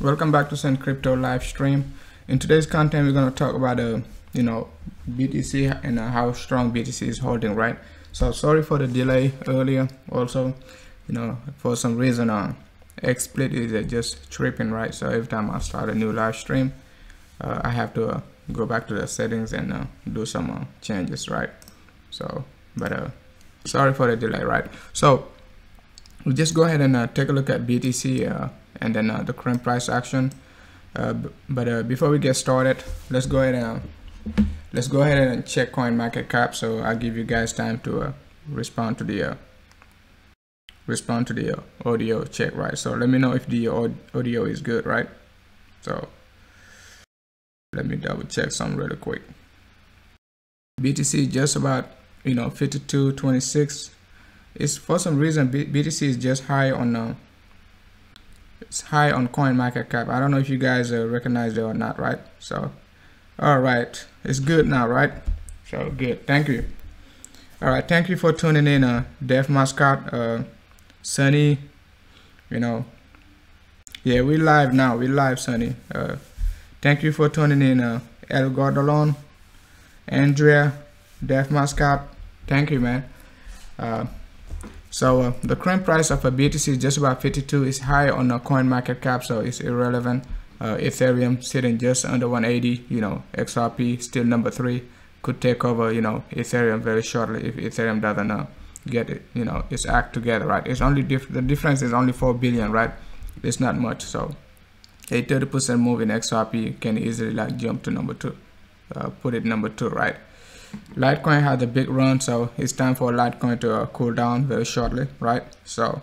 welcome back to Send Crypto live stream. In today's content, we're going to talk about BTC and how strong BTC is holding, right? So sorry for the delay earlier. Also, for some reason, XSplit is just tripping, right? So every time I start a new live stream, I have to go back to the settings and do some changes, right? So, but sorry for the delay, right? So we'll just go ahead and take a look at BTC and then the current price action. But before we get started, let's go ahead and check coin market cap. So I'll give you guys time to respond to the audio check, right? So let me know if the audio is good, right? So let me double check something really quick. BTC just about 52.26. It's for some reason BTC is just high on it's high on coin market cap. I don't know if you guys recognize it or not, right? So all right, it's good now, right? So good, thank you. All right, thank you for tuning in, Def Mascot, Sunny. Yeah, we live now. We live, Sunny. Thank you for tuning in, El Gordolon, Andrea, Def Mascot. Thank you, man. So the current price of a BTC is just about 52. It's high on the coin market cap, so it's irrelevant. Ethereum sitting just under 180. XRP still number 3. Could take over, Ethereum very shortly if Ethereum doesn't get it, its act together, right? It's only the difference is only 4 billion, right? It's not much. So a 30% move in XRP can easily jump to number 2, put it number 2, right? LITECOIN had a big run, so it's time for LITECOIN to cool down very shortly, right? So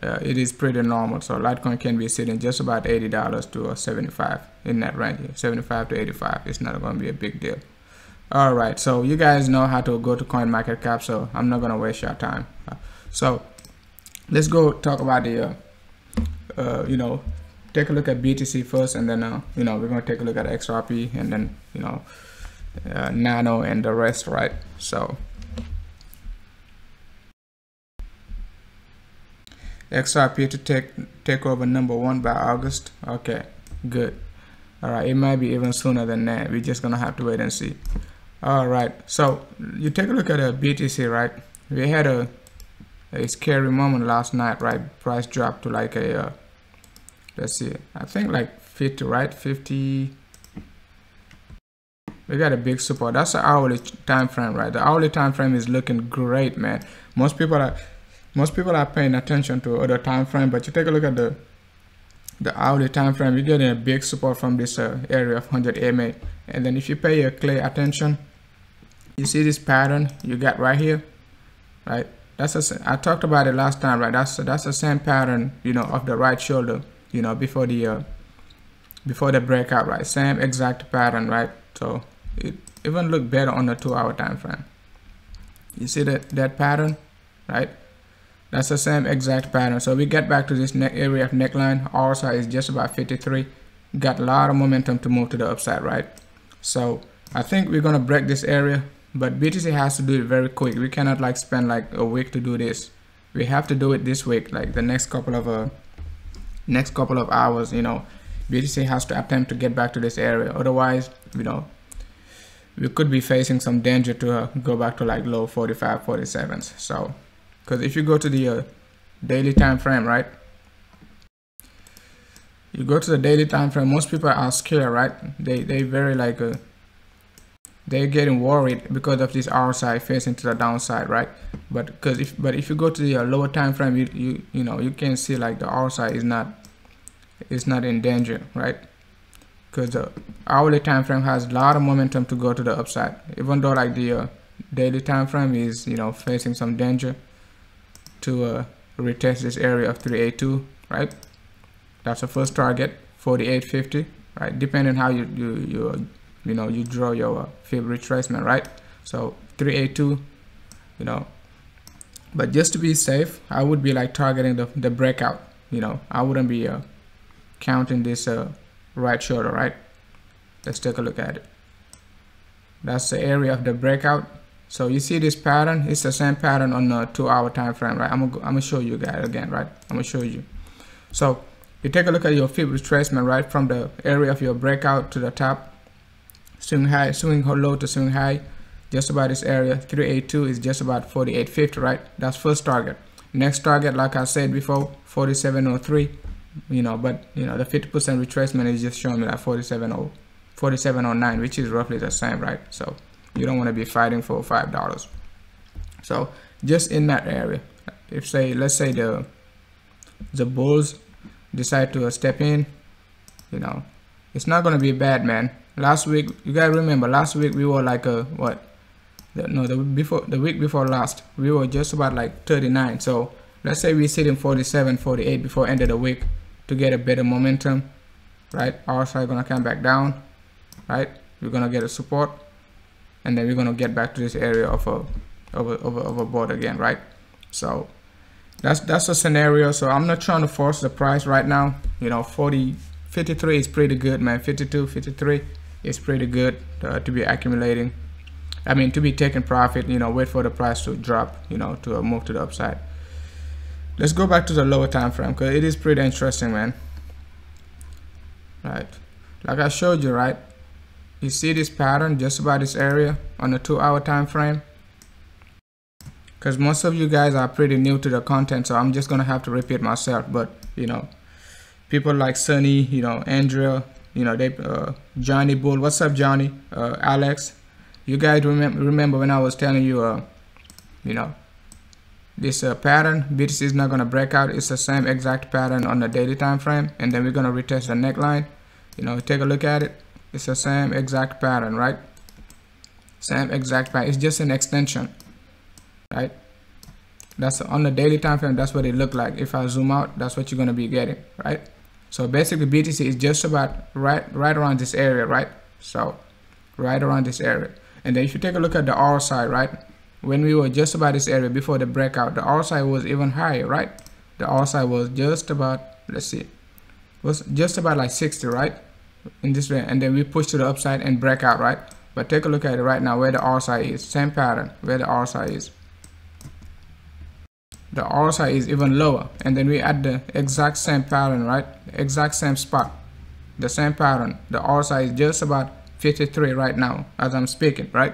it is pretty normal. So LITECOIN can be sitting just about $80 to 75 in that range, 75 to 85. It's not going to be a big deal. All right, so you guys know how to go to coin market cap, so I'm not going to waste your time. So let's go talk about the take a look at BTC first, and then we're going to take a look at XRP, and then Nano and the rest, right? So XRP to take over number 1 by August. Okay, good. All right, it might be even sooner than that. We're just gonna have to wait and see. All right, so you take a look at a BTC, right? We had a scary moment last night, right? Price dropped to like a let's see, I think like 50, right? 50. We got a big support. That's the hourly time frame, right? The hourly time frame is looking great, man. Most people are paying attention to other time frame, but you take a look at the hourly time frame, you're getting a big support from this area of 100 MA. And then if you pay clear attention, you see this pattern you got right here, right? I talked about it last time, right? That's the same pattern, of the right shoulder, before the breakout, right? Same exact pattern, right? So it even look better on the 2-hour time frame. You see that pattern, right? That's the same exact pattern. So we get back to this area of neckline. RSI is just about 53. Got a lot of momentum to move to the upside, right? So I think we're gonna break this area, but BTC has to do it very quick. We cannot spend a week to do this. We have to do it this week, like the next couple of hours. BTC has to attempt to get back to this area. Otherwise, we could be facing some danger to go back to low 45, 47s. So, because if you go to the daily time frame, right? You go to the daily time frame, most people are scared, right? They very they're getting worried because of this RSI facing to the downside, right? But if you go to the lower time frame, you can see the RSI is not in danger, right? Because the hourly time frame has a lot of momentum to go to the upside, even though the daily time frame is facing some danger to retest this area of 382, right? That's the first target, 48.50, right? Depending on how you draw your fib retracement, right? So 382, but just to be safe, I would be targeting the breakout. I wouldn't be counting this right shoulder, right? Let's take a look at it. That's the area of the breakout. So you see this pattern, it's the same pattern on the 2-hour time frame, right? I'm gonna show you guys again, right? I'm gonna show you. So you take a look at your fib retracement, right, from the area of your breakout to the top, swing high, swing low to swing high, just about this area. 382 is just about 48.50, right? That's first target. Next target, like I said before, 47.03, you know, but you know the 50% retracement is just showing me that 47.09, which is roughly the same, right? So you don't want to be fighting for $5. So just in that area, if let's say the bulls decide to step in, you know, it's not going to be bad, man. Last week, you guys remember, last week we were like the week before last, we were just about like 39. So let's say we sit in 47, 48 before end of the week to get a better momentum, right? Our side gonna come back down, right? We're gonna get a support, and then we're gonna get back to this area of a board again, right? So that's a scenario. So I'm not trying to force the price right now. You know, 53 is pretty good, man. 52, 53 is pretty good to be accumulating. I mean, to be taking profit, you know, wait for the price to drop, you know, to move to the upside. Let's go back to the lower time frame, because it is pretty interesting, man. Right, like I showed you, right? You see this pattern just about this area on the 2-hour time frame. Because most of you guys are pretty new to the content, so I'm just gonna have to repeat myself. But you know, people like Sunny, you know, Andrea, you know, they Johnny Bull, what's up, Johnny? Alex, you guys remember when I was telling you, you know, this pattern, BTC is not gonna break out. It's the same exact pattern on the daily time frame, and then we're gonna retest the neckline. You know, take a look at it. It's the same exact pattern, right? Same exact pattern. It's just an extension, right? That's on the daily time frame. That's what it looked like. If I zoom out, that's what you're gonna be getting, right? So basically, BTC is just about right around this area, right? So right around this area. And then if you take a look at the R side, right? When we were just about this area before the breakout, the R side was even higher, right? The R side was just about, let's see, was just about like 60, right? In this way, and then we push to the upside and break out, right? But take a look at it right now, where the R side is, same pattern, where the R side is. The R side is even lower, and then we add the exact same pattern, right? Exact same spot, the same pattern. The R side is just about 53 right now as I'm speaking, right?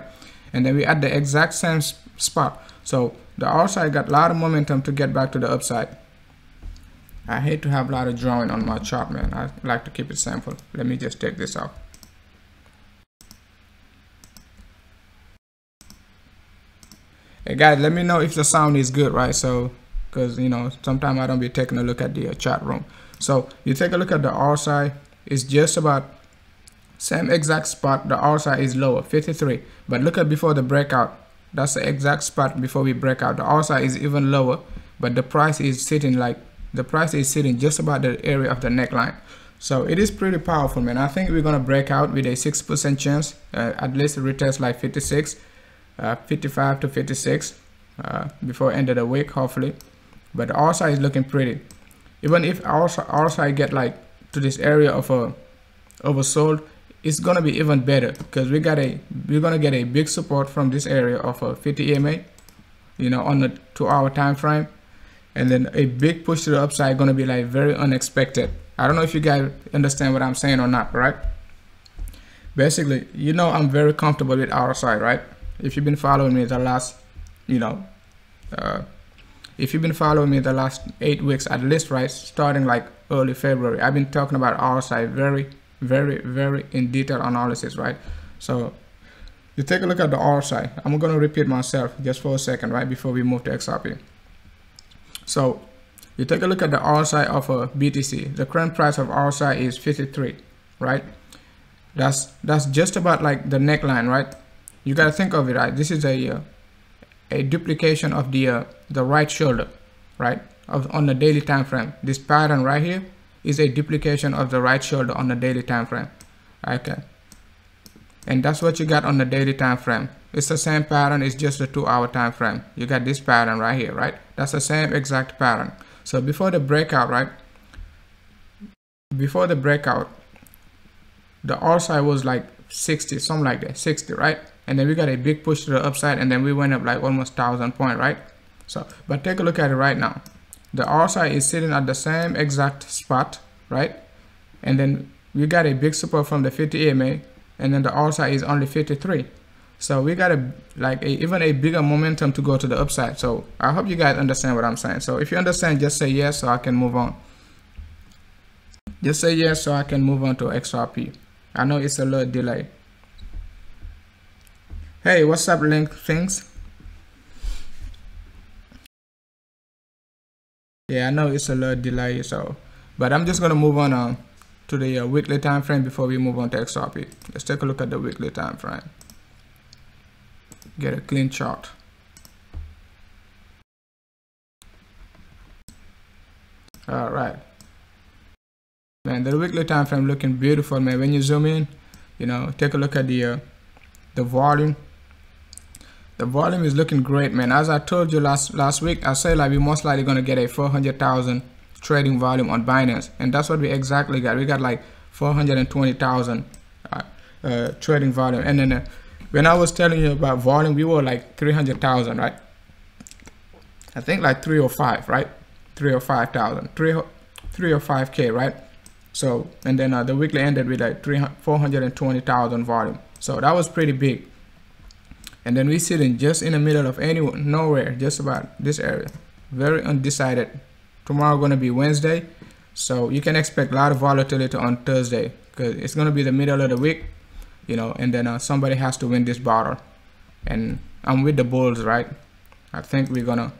And then we add the exact same spot. So the R side got a lot of momentum to get back to the upside. I hate to have a lot of drawing on my chart, man. I like to keep it simple. Let me just take this off. Hey guys, let me know if the sound is good, right? So, because you know, sometimes I don't be taking a look at the chat room. So you take a look at the R side. It's just about same exact spot. The R side is lower, 53. But look at before the breakout. That's the exact spot before we break out. The R side is even lower, but the price is sitting like, the price is sitting just about the area of the neckline. So it is pretty powerful, man. I think we're gonna break out with a 6% chance, at least retest like 56, 55 to 56 before end of the week, hopefully. But the R side is looking pretty. Even if our side get like to this area of oversold, it's gonna be even better, because we're gonna get a big support from this area of a 50 EMA, you know, on the 2-hour time frame. And then a big push to the upside gonna be like very unexpected. I don't know if you guys understand what I'm saying or not, right? Basically, you know, I'm very comfortable with our side, right? If you've been following me the last, you know, if you've been following me the last 8 weeks at least, right, starting like early February, I've been talking about our side very in detail analysis, right? So you take a look at the R side. I'm gonna repeat myself just for a second, right, before we move to XRP. So you take a look at the R side of a BTC. The current price of R side is 53, right? That's just about like the neckline, right? You gotta think of it, right? This is a duplication of the right shoulder, right? On the daily time frame. This pattern right here is a duplication of the right shoulder on the daily time frame. Okay, and that's what you got on the daily time frame. It's the same pattern, it's just a 2-hour time frame. You got this pattern right here, right? That's the same exact pattern. So before the breakout, right? Before the breakout, the R side was like 60, something like that, 60, right? And then we got a big push to the upside, and then we went up like almost 1,000 points, right? So, but take a look at it right now. The R side is sitting at the same exact spot right? And then we got a big support from the 50 EMA, and then the RSI is only 53. So we got even a bigger momentum to go to the upside. So I hope you guys understand what I'm saying. So if you understand, just say yes so I can move on. Just say yes so I can move on to XRP. I know it's a little delay. Hey, what's up, Link Things? Yeah, I know it's a little delay, so but I'm just gonna move on to the weekly time frame before we move on to XRP. Let's take a look at the weekly time frame. Get a clean chart. All right, man. The weekly time frame looking beautiful, man. When you zoom in, you know, take a look at the volume. The volume is looking great, man. As I told you last week, I said like we're most likely gonna get a 400,000 trading volume on Binance, and that's what we exactly got. We got like 420,000 trading volume, and then when I was telling you about volume, we were like 300,000, right? I think like 305, right? 305,000, 305K, right? So, and then the weekly ended with like 420,000 volume. So that was pretty big. And then we sitting just in the middle of nowhere, just about this area. Very undecided. Tomorrow gonna be Wednesday, so you can expect a lot of volatility on Thursday because it's gonna be the middle of the week, you know. And then somebody has to win this battle, and I'm with the bulls, right? I think we're gonna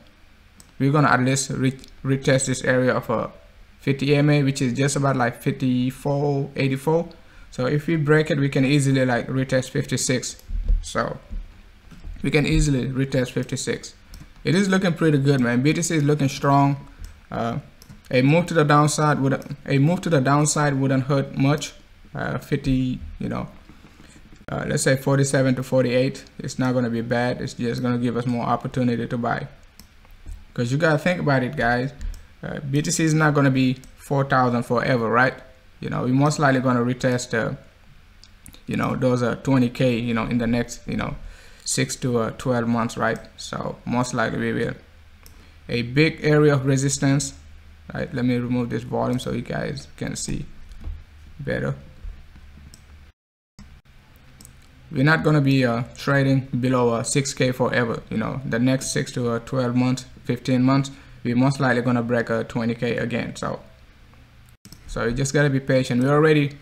at least retest this area of 50 EMA, which is just about like 54.84. So if we break it, we can easily like retest 56. So we can easily retest 56. It is looking pretty good, man. BTC is looking strong. A move to the downside wouldn't hurt much. 50, you know, let's say 47 to 48. It's not going to be bad. It's just going to give us more opportunity to buy. Because you got to think about it, guys. BTC is not going to be 4,000 forever, right? You know, we're most likely going to retest, you know, those 20K, you know, in the next, you know, 6 to 12 months, right? So most likely we will. A big area of resistance, right? Let me remove this volume so you guys can see better. We're not going to be trading below 6K forever, you know. The next 6 to 12 months, 15 months, we're most likely going to break 20K again. So you just got to be patient. We're already,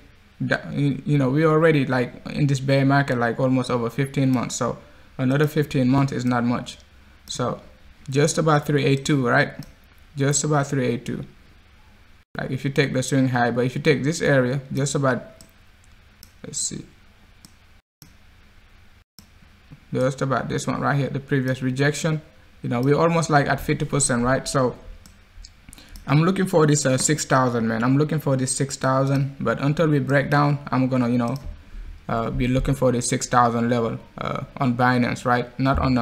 you know, we're already like in this bear market like almost over 15 months. So another 15 months is not much. So just about 382, right? Just about 382. Like if you take the swing high, but if you take this area, just about, let's see, just about this one right here, the previous rejection, you know, we're almost like at 50%, right? So I'm looking for this 6,000, man. I'm looking for this 6,000, but until we break down, I'm gonna, you know, be looking for the 6,000 level on Binance, right? Not on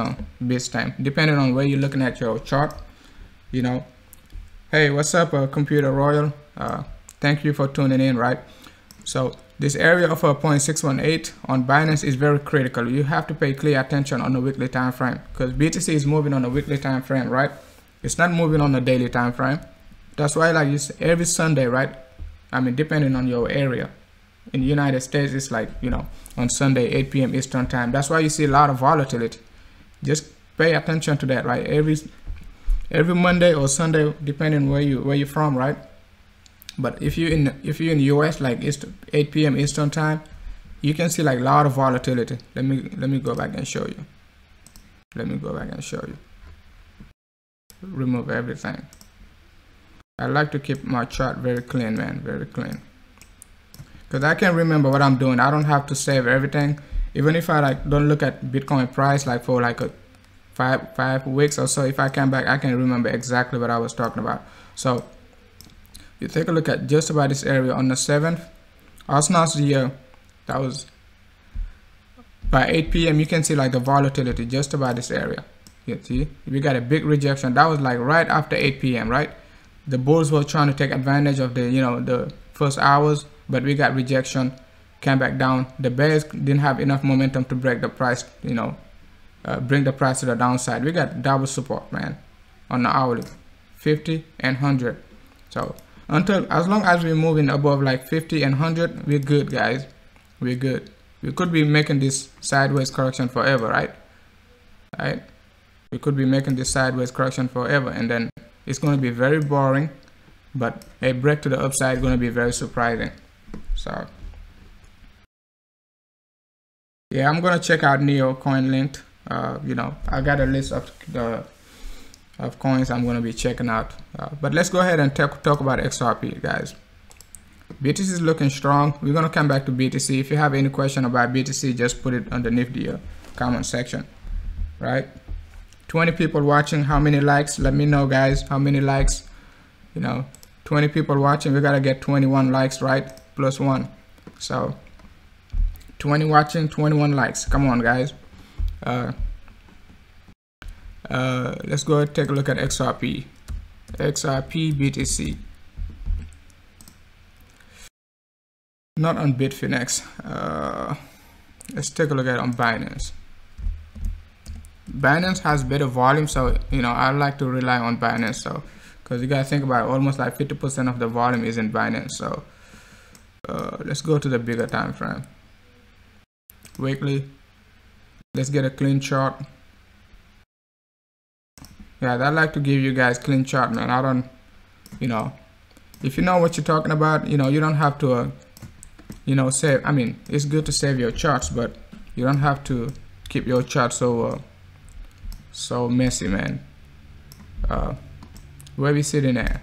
BitStamp, depending on where you're looking at your chart, you know. Hey, what's up, Computer Royal? Thank you for tuning in, right? So this area of 0.618 on Binance is very critical. You have to pay clear attention on the weekly time frame because BTC is moving on the weekly time frame, right? It's not moving on the daily time frame. That's why, like, every Sunday, right? I mean, depending on your area. In the United States, it's like, you know, on Sunday, 8 p.m. Eastern time. That's why you see a lot of volatility. Just pay attention to that, right? Every Monday or Sunday, depending where you're from, right? But if you're in US, like it's 8 p.m. Eastern time, you can see like a lot of volatility. Let me go back and show you. Let me go back and show you. Remove everything. I like to keep my chart very clean, man, very clean. Because I can remember what I'm doing. I don't have to save everything. Even if I like don't look at Bitcoin price like for like a five weeks or so, if I come back, I can remember exactly what I was talking about. So you take a look at just about this area on the 7th. Last year, that was by 8 p.m. You can see like the volatility just about this area. You see, we got a big rejection. That was like right after 8 p.m. right? The bulls were trying to take advantage of the, you know, the first hours, but we got rejection, came back down. The bears didn't have enough momentum to break the price, you know, bring the price to the downside. We got double support, man, on the hourly, 50 and 100. So until, as long as we're moving above like 50 and 100, we're good, guys. We're good. We could be making this sideways correction forever, right? Right? We could be making this sideways correction forever, and then it's going to be very boring, but a break to the upside is going to be very surprising. So yeah, I'm going to check out Neo coin linked. You know, I got a list of coins I'm going to be checking out, but let's go ahead and talk about XRP, guys. BTC is looking strong. We're going to come back to BTC. If you have any question about BTC, just put it underneath the comment section, right? 20 people watching. How many likes? Let me know, guys. How many likes? You know, 20 people watching. We got to get 21 likes, right? Plus 1. So 20 watching, 21 likes. Come on, guys. Let's go and take a look at XRP. XRP BTC. Not on Bitfinex. Let's take a look at it on Binance. Binance has better volume, so you know I like to rely on Binance. So because you gotta think about it, almost like 50% of the volume is in Binance. So let's go to the bigger time frame. Weekly. Let's get a clean chart. Yeah, I like to give you guys clean chart, man. I don't, you know, if you know what you're talking about, you know, you don't have to you know, save. I mean, it's good to save your charts, but you don't have to keep your chart so messy, man. Where we sitting at?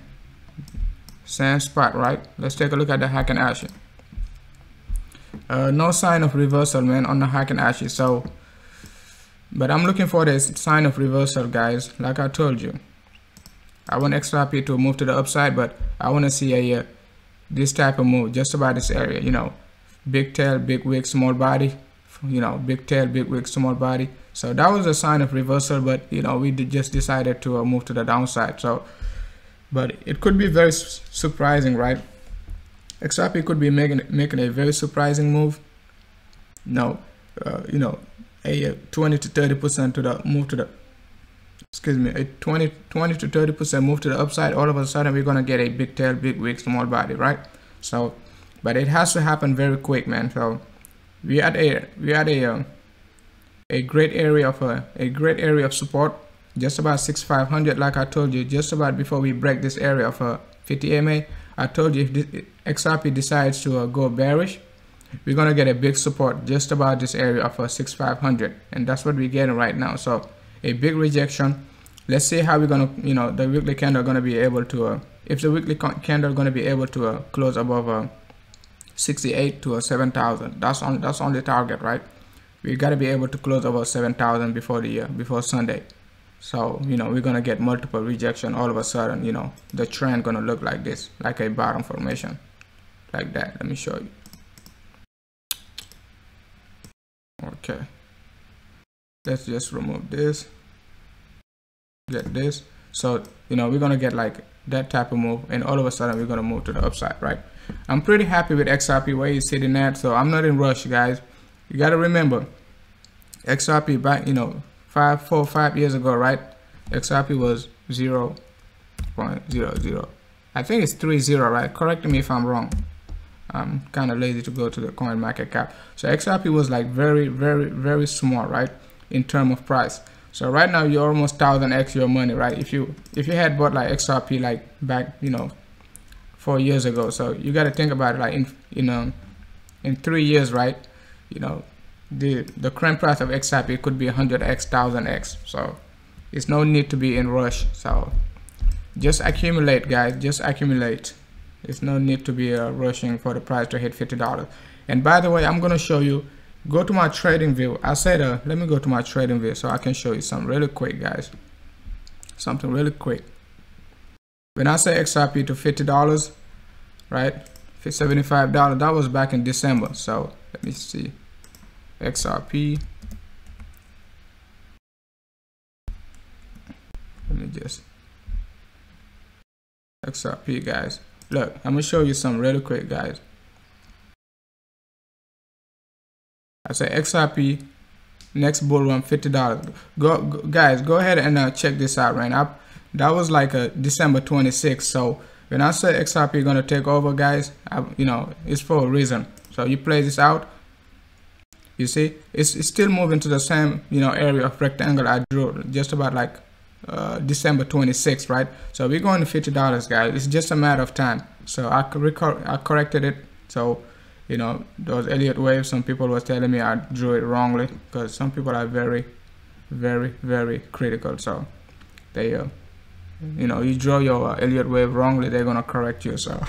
Same spot, right? Let's take a look at the Heiken Ashi. No sign of reversal, man, on the Heiken Ashi. So, but I'm looking for this sign of reversal, guys. Like I told you, I want XRP to move to the upside, but I want to see a this type of move just about this area. You know, big tail, big wick, small body. You know, big tail, big wick, small body. So that was a sign of reversal, but you know, we just decided to move to the downside. So, but it could be very surprising, right? XRP could be making a very surprising move. No, you know, a 20 to 30% to the move to the, excuse me, a 20 to 30% move to the upside. All of a sudden, we're gonna get a big tail, big wick, small body, right? So, but it has to happen very quick, man. So we at a great area of support, just about 6,500. Like I told you, just about before we break this area of 50 MA. I told you if this XRP decides to go bearish, we're gonna get a big support just about this area of 6,500, and that's what we're getting right now. So a big rejection. Let's see how we're gonna, you know, the weekly candle gonna be able to, if the weekly candle gonna be able to close above 68 to 7,000. That's on the target, right? We gotta be able to close above 7,000 before Sunday. So, you know, we're gonna get multiple rejection. All of a sudden, you know, the trend gonna look like this, like a bottom formation, like that. Let me show you. Okay, let's just remove this, get this. So, you know, we're gonna get like that type of move, and all of a sudden we're gonna move to the upside, right? I'm pretty happy with XRP where he's sitting at, so I'm not in rush, guys. You gotta remember, XRP back, you know, 4 or 5 years ago, right? XRP was 0.00. I think it's 30, right? Correct me if I'm wrong. I'm kind of lazy to go to the coin market cap. So XRP was like very small, right, in terms of price. So right now you're almost 1000x your money, right? If you had bought like XRP like back, you know, 4 years ago. So you got to think about it like in 3 years, right? You know, the current price of XRP could be 100x, 1000x. So it's no need to be in rush. So just accumulate, guys. Just accumulate. It's no need to be rushing for the price to hit $50. And by the way, I'm gonna show you. Go to my trading view. I said, let me go to my trading view so I can show you something really quick, guys. Something really quick. When I say XRP to $50, right? $75. That was back in December. So let me see. XRP. Let me just XRP, guys. Look, I'm gonna show you some really quick, guys. I say XRP next bull run $50. Guys, go ahead and check this out right now. That was like a December 26th. So when I say XRP gonna take over, guys, you know, it's for a reason. So you play this out, you see it's still moving to the same, you know, area of rectangle I drew just about like December 26th, right? So we're going to $50, guys. It's just a matter of time. So I corrected it. So, you know, those Elliott waves, some people was telling me I drew it wrongly, because some people are very, very, very critical. So they you know, you draw your Elliott wave wrongly, they're gonna correct you. So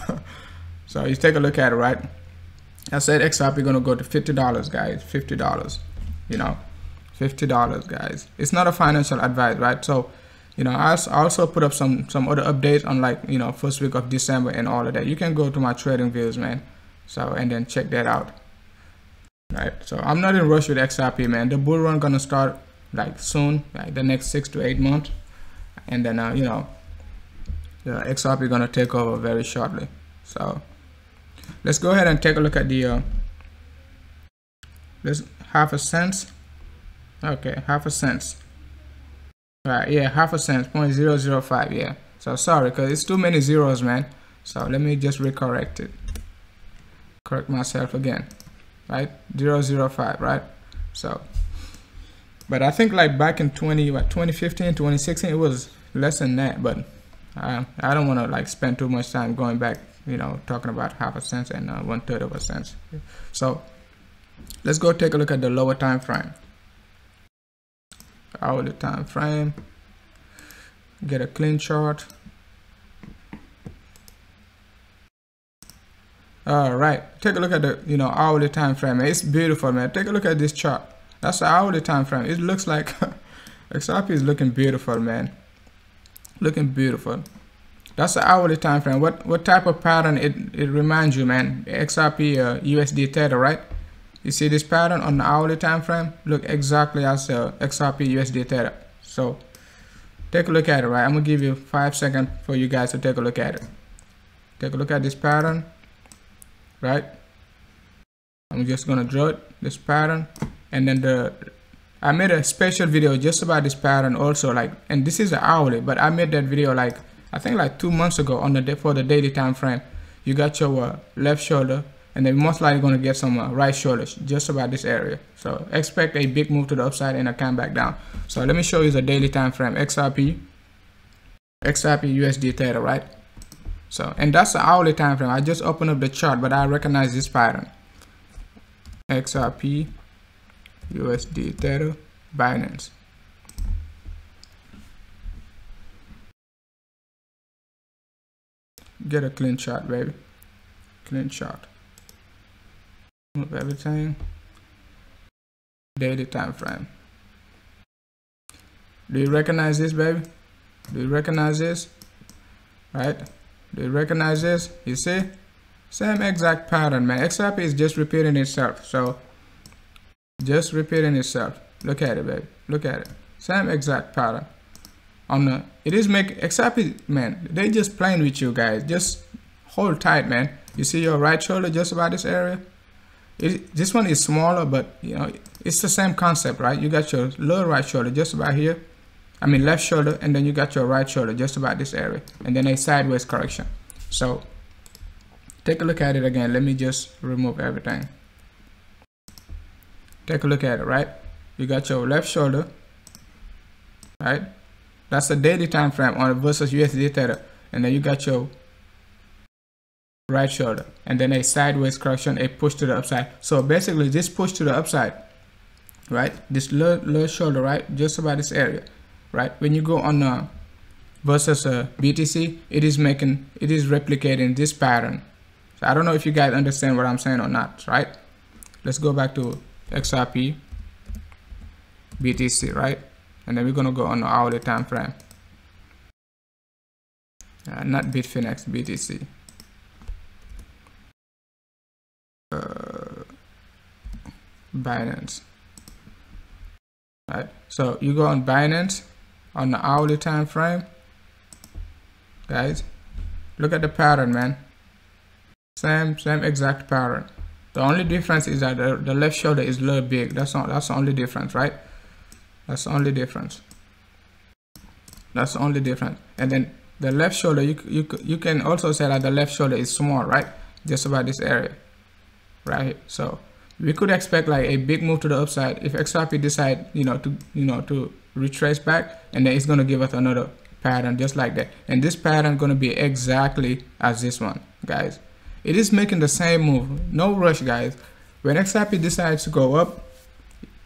so you take a look at it, right? I said XRP gonna go to $50, guys. $50, you know, $50, guys. It's not a financial advice, right? So, you know, I also put up some other updates on, like, you know, first week of December and all of that. You can go to my trading views, man. So, and then check that out, right? So I'm not in a rush with XRP, man. The bull run gonna start like soon, like the next 6 to 8 months, and then you know, the XRP gonna take over very shortly. So let's go ahead and take a look at the this half a cent. Okay, half a cent. Right, yeah, half a cent, 0.005. Yeah. So sorry, because it's too many zeros, man. So let me just recorrect it. Correct myself again, right? 0.005, right? So, but I think like back in 2015, 2016, it was less than that. But I don't want to like spend too much time going back, you know, talking about half a cent and 1/3 of a cent. So let's go take a look at the lower time frame. Hourly time frame. Get a clean chart. All right, take a look at the, you know, hourly time frame. It's beautiful, man. Take a look at this chart. That's the hourly time frame. It looks like XRP is looking beautiful, man. Looking beautiful. That's the hourly time frame. What type of pattern it reminds you, man? XRP USD Tether, right? You see this pattern on the hourly time frame? Look exactly as XRP USD Tether. So take a look at it, right? I'm gonna give you 5 seconds for you guys to take a look at it. Take a look at this pattern. Right, I'm just gonna draw it, this pattern, and then I made a special video just about this pattern also, like, and this is the hourly, but I made that video like I think like 2 months ago on for the daily time frame. You got your left shoulder, and then most likely gonna get some right shoulders just about this area. So expect a big move to the upside and a come back down. So let me show you the daily time frame. XRP USD Tether, right? So, and that's the hourly time frame. I just opened up the chart, but I recognize this pattern. XRP USD Tether Binance. Get a clean chart, baby. Clean chart. Move everything. Daily time frame. Do you recognize this, baby? Do you recognize this? Right? Do you recognize this? You see? Same exact pattern, man. XRP is just repeating itself. So, just repeating itself. Look at it, baby. Look at it. Same exact pattern. It is XRP, man. They just playing with you guys. Just hold tight, man. You see your right shoulder just about this area? This one is smaller, but you know, it's the same concept, right? You got your lower right shoulder just about here. I mean left shoulder, and then you got your right shoulder just about this area, and then a sideways correction. So take a look at it again. Let me just remove everything. Take a look at it, right? You got your left shoulder, right? That's the daily time frame on versus USD Tether, and then you got your right shoulder, and then a sideways correction, a push to the upside. So basically this push to the upside, right? This lower shoulder, right? Just about this area. Right, when you go on versus BTC, it is replicating this pattern. So I don't know if you guys understand what I'm saying or not, right? Let's go back to XRP BTC, right? And then we're gonna go on the hourly time frame. Not Bitfinex, BTC. Binance. Right, so you go on Binance on the hourly time frame, guys. Look at the pattern, man. Same exact pattern. The only difference is that the left shoulder is a little big. That's the only difference, right? That's the only difference. That's the only difference. And then the left shoulder, you can also say that the left shoulder is small, right? Just about this area, right? So we could expect like a big move to the upside if XRP decide, to retrace back, and then it's going to give us another pattern just like that. And this pattern going to be exactly as this one, guys. It is making the same move. No rush, guys. When XRP decides to go up,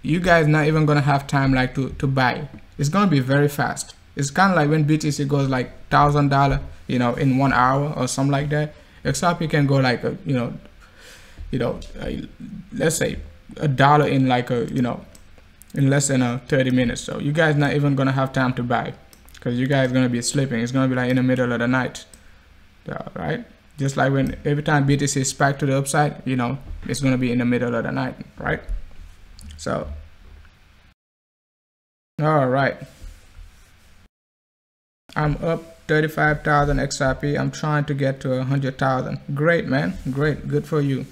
you guys not even going to have time like to buy. It's going to be very fast. It's kind of like when BTC goes like $1,000, in 1 hour or something like that. XRP can go like let's say $1 in like in less than 30 minutes. So you guys not even gonna have time to buy, because you guys gonna be sleeping. It's gonna be like in the middle of the night, right? Just like when every time BTC spikes to the upside, it's gonna be in the middle of the night, right? So, all right, I'm up 35,000 XRP. I'm trying to get to 100,000. Great, man. Great. Good for you.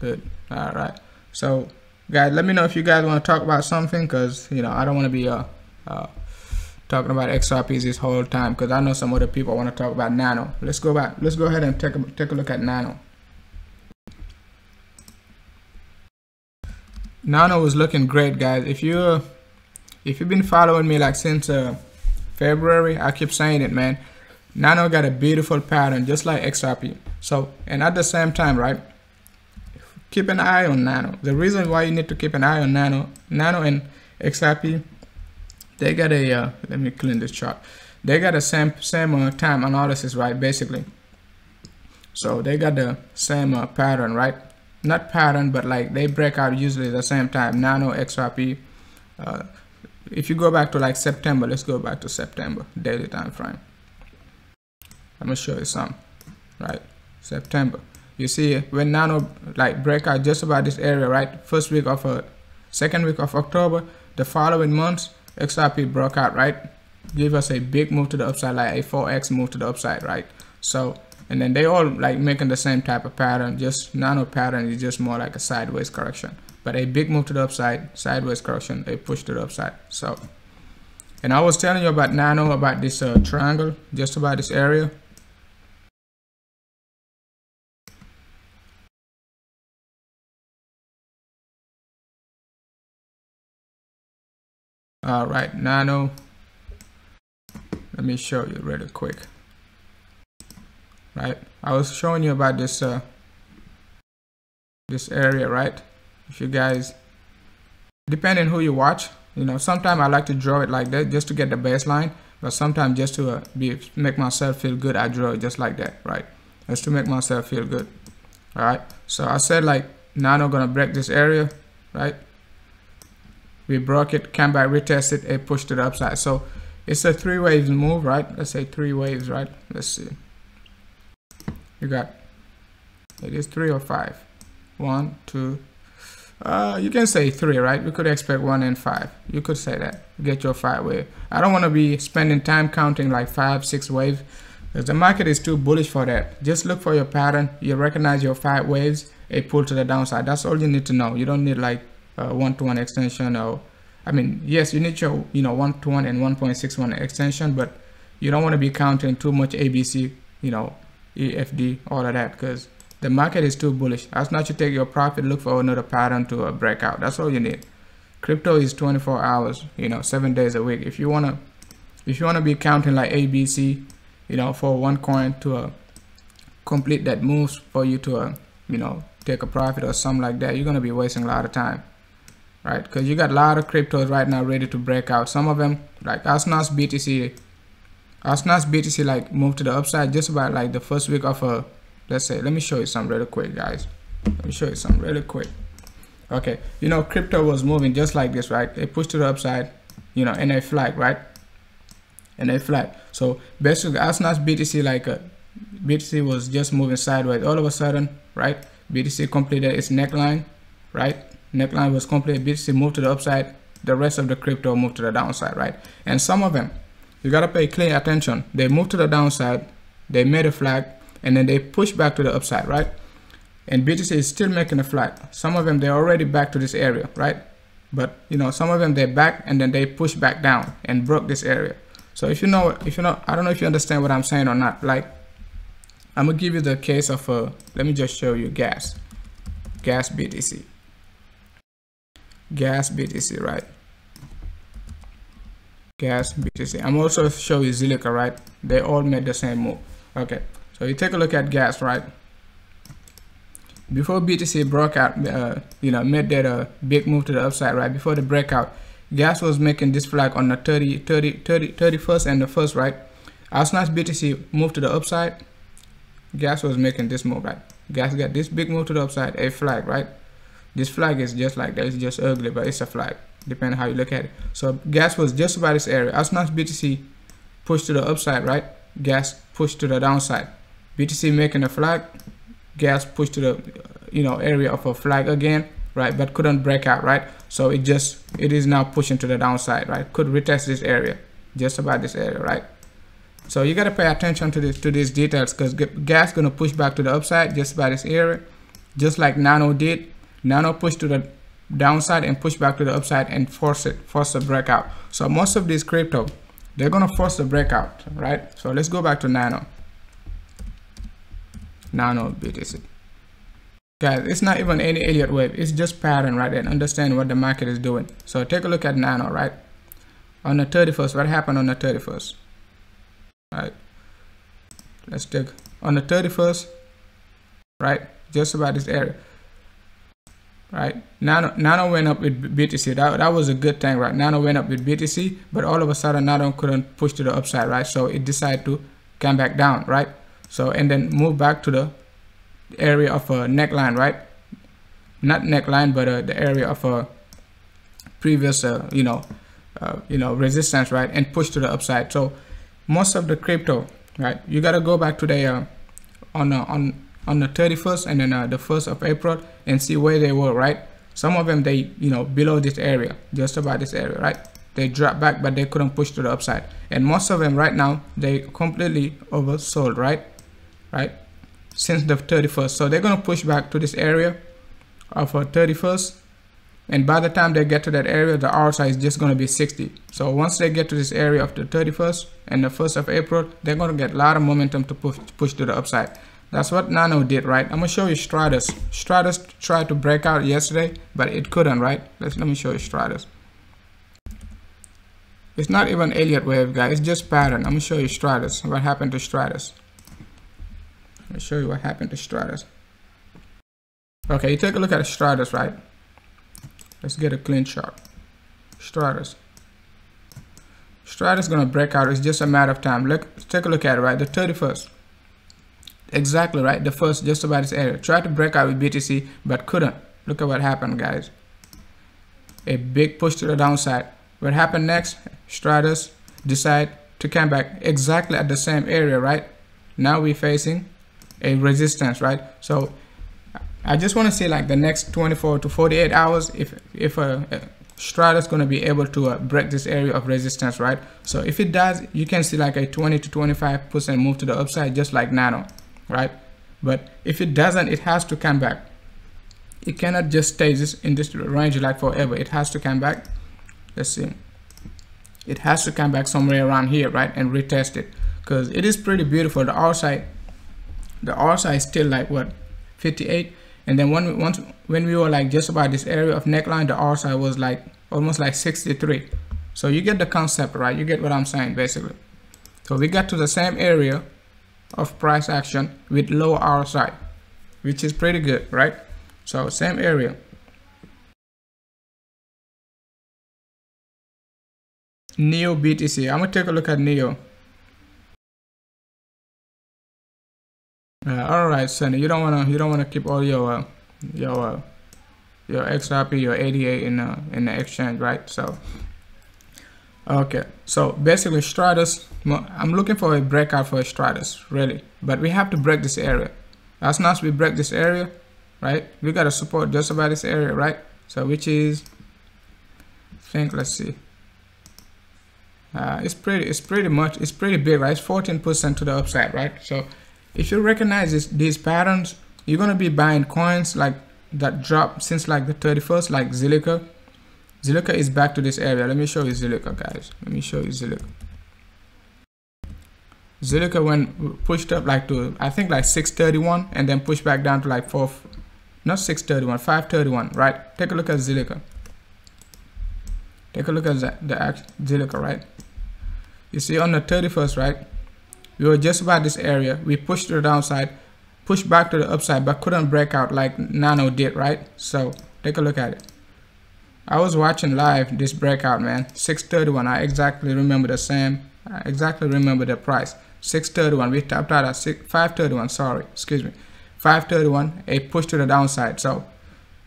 Good. All right. So, guys, let me know if you guys want to talk about something, because I don't want to be talking about XRPs this whole time, because I know some other people want to talk about Nano. Let's go back. Let's go ahead and take a look at Nano. Nano is looking great, guys. If you've been following me like since February, I keep saying it, man. Nano got a beautiful pattern just like XRP. So, and at the same time, right, keep an eye on Nano. The reason why you need to keep an eye on Nano and XRP, they got a let me clean this chart. They got the same time analysis, right? Basically, so they got the same pattern, right? Not pattern, but like they break out usually at the same time. Nano, XRP. If you go back to like September, let's go back to September daily time frame. I'm gonna show you some, right? September. You see when Nano like break out just about this area, right? Second week of October, the following months, XRP broke out, right? Give us a big move to the upside, like a 4x move to the upside, right? So, and then they all like making the same type of pattern. Just Nano pattern is just more like a sideways correction, but a big move to the upside, sideways correction, a push to the upside. So, and I was telling you about Nano, about this triangle, just about this area. All right, Nano, let me show you really quick. Right, I was showing you about this this area, right? If you guys, depending who you watch, sometimes I like to draw it like that just to get the baseline, but sometimes just to make myself feel good, I draw it just like that, right? Just to make myself feel good. All right, so I said like Nano gonna break this area, right? We broke it, came back, retested, a push to the upside. So it's a 3 waves move, right? Let's say 3 waves, right? Let's see. You got, it is 3 or 5. 1, 2. You can say 3, right? We could expect 1 and 5. You could say that. Get your 5 wave. I don't want to be spending time counting like 5, 6 waves, because the market is too bullish for that. Just look for your pattern. You recognize your 5 waves, a pull to the downside. That's all you need to know. You don't need like 1-to-1 extension, or I mean, yes, you need your 1-to-1 and 1.61 extension, but you don't want to be counting too much ABC, EFD, all of that, because the market is too bullish. As not you take your profit, look for another pattern to break out. That's all you need. Crypto is 24 hours, 7 days a week. If you wanna be counting like ABC, for one coin to complete that moves for you to take a profit or something like that, you're gonna be wasting a lot of time, right? Because you got a lot of cryptos right now ready to break out. Some of them like Asnas BTC like moved to the upside just about like the first week of let's say, let me show you some really quick, guys. Let me show you some really quick. Okay, crypto was moving just like this, right? It pushed to the upside, and a flag, right? And a flag. So basically Asnas BTC like BTC was just moving sideways. All of a sudden, right, BTC completed its neckline, right? Neckline was completed, BTC moved to the upside, the rest of the crypto moved to the downside, right? And some of them, you gotta pay clear attention. They moved to the downside, they made a flag, and then they push back to the upside, right? And BTC is still making a flag. Some of them, they're already back to this area, right? But some of them, they're back and then they push back down and broke this area. So if you know, I don't know if you understand what I'm saying or not. Like, I'm gonna give you the case of let me just show you gas BTC, right? Gas BTC. I'm also show you ZILLIQA, right? They all made the same move. Okay, so you take a look at gas, right? Before BTC broke out, made that big move to the upside, right? Before the breakout, gas was making this flag on the 31st and the 1st, right? As soon as BTC moved to the upside, gas was making this move, right? Gas got this big move to the upside, a flag, right? This flag is just like that. It's just ugly, but it's a flag, depending how you look at it. So gas was just about this area. As soon as BTC pushed to the upside, right? Gas pushed to the downside. BTC making a flag, gas pushed to the area of a flag again, right? But couldn't break out, right? So it is now pushing to the downside, right? Could retest this area, just about this area, right? So you got to pay attention to these details, because gas gonna push back to the upside just by this area, just like Nano did. Nano pushed to the downside and push back to the upside and force the breakout. So most of these crypto, they're gonna force the breakout, right? So let's go back to Nano BTC. Guys, it's not even any Elliott wave, it's just pattern, right? And understand what the market is doing. So take a look at Nano, right? On the 31st, what happened on the 31st? Right, let's take on the 31st, right? Just about this area, right? Nano went up with BTC. That was a good thing, right? Nano went up with BTC, but all of a sudden Nano couldn't push to the upside, right? So it decided to come back down, right? So and then move back to the area of a neckline, right? Not neckline, but the area of a previous resistance, right? And push to the upside. So most of the crypto, right, you got to go back to the on the 31st and then the 1st of April and see where they were, right? Some of them, they below this area, just about this area, right? They dropped back, but they couldn't push to the upside. And most of them right now, they completely oversold, right? Since the 31st. So they're going to push back to this area of 31st. And by the time they get to that area, the RSI is just going to be 60. So once they get to this area of the 31st and the 1st of April, they're going to get a lot of momentum to push to the upside. That's what Nano did, right? I'm going to show you Stratis. Stratis tried to break out yesterday, but it couldn't, right? Let me show you Stratis. It's not even Elliott wave, guys. It's just pattern. I'm going to show you Stratis. What happened to Stratis? Let me show you what happened to Stratis. Okay, you take a look at Stratis, right? Let's get a clean chart. Stratis gonna break out. It's just a matter of time. Let's take a look at it, right? The 31st, exactly, right? The first, just about this area. Tried to break out with BTC, but couldn't. Look at what happened, guys. A big push to the downside. What happened next? Stratis decide to come back exactly at the same area, right? Now we're facing a resistance, right? So I just want to see like the next 24 to 48 hours if Stratis going to be able to break this area of resistance, right? So if it does, you can see like a 20 to 25% move to the upside, just like Nano, right? But if it doesn't, it has to come back. It cannot just stay in this range like forever. It has to come back. Let's see. It has to come back somewhere around here, right? And retest it, because it is pretty beautiful. The RSI is still like what, 58. And then when we were like just about this area of neckline, the RSI was like almost like 63. So you get the concept, right? You get what I'm saying, basically. So we got to the same area of price action with low RSI, which is pretty good, right? So same area. Neo BTC. I'm gonna take a look at Neo. All right, Sonny. You don't wanna keep all your XRP, your ADA in the exchange, right? So okay. So basically, Stratis. I'm looking for a breakout for a Stratis, really. But we have to break this area. As soon as we break this area, right? We gotta support just about this area, right? So which is, I think, let's see. It's pretty big, right? It's 14% to the upside, right? So if you recognize these patterns, you're gonna be buying coins like that drop since like the 31st, like ZILLIQA. ZILLIQA is back to this area. Let me show you ZILLIQA, guys. Let me show you ZILLIQA. ZILLIQA went pushed up like to, I think like 631 and then pushed back down to like 531, right? Take a look at ZILLIQA. Take a look at the ZILLIQA, right? You see on the 31st, right? We were just about this area. We pushed to the downside, pushed back to the upside, but couldn't break out like Nano did, right? So take a look at it. I was watching live this breakout, man. 631. I exactly remember the same. I exactly remember the price. 631. We tapped out at 531. Sorry, excuse me. 531. A push to the downside. So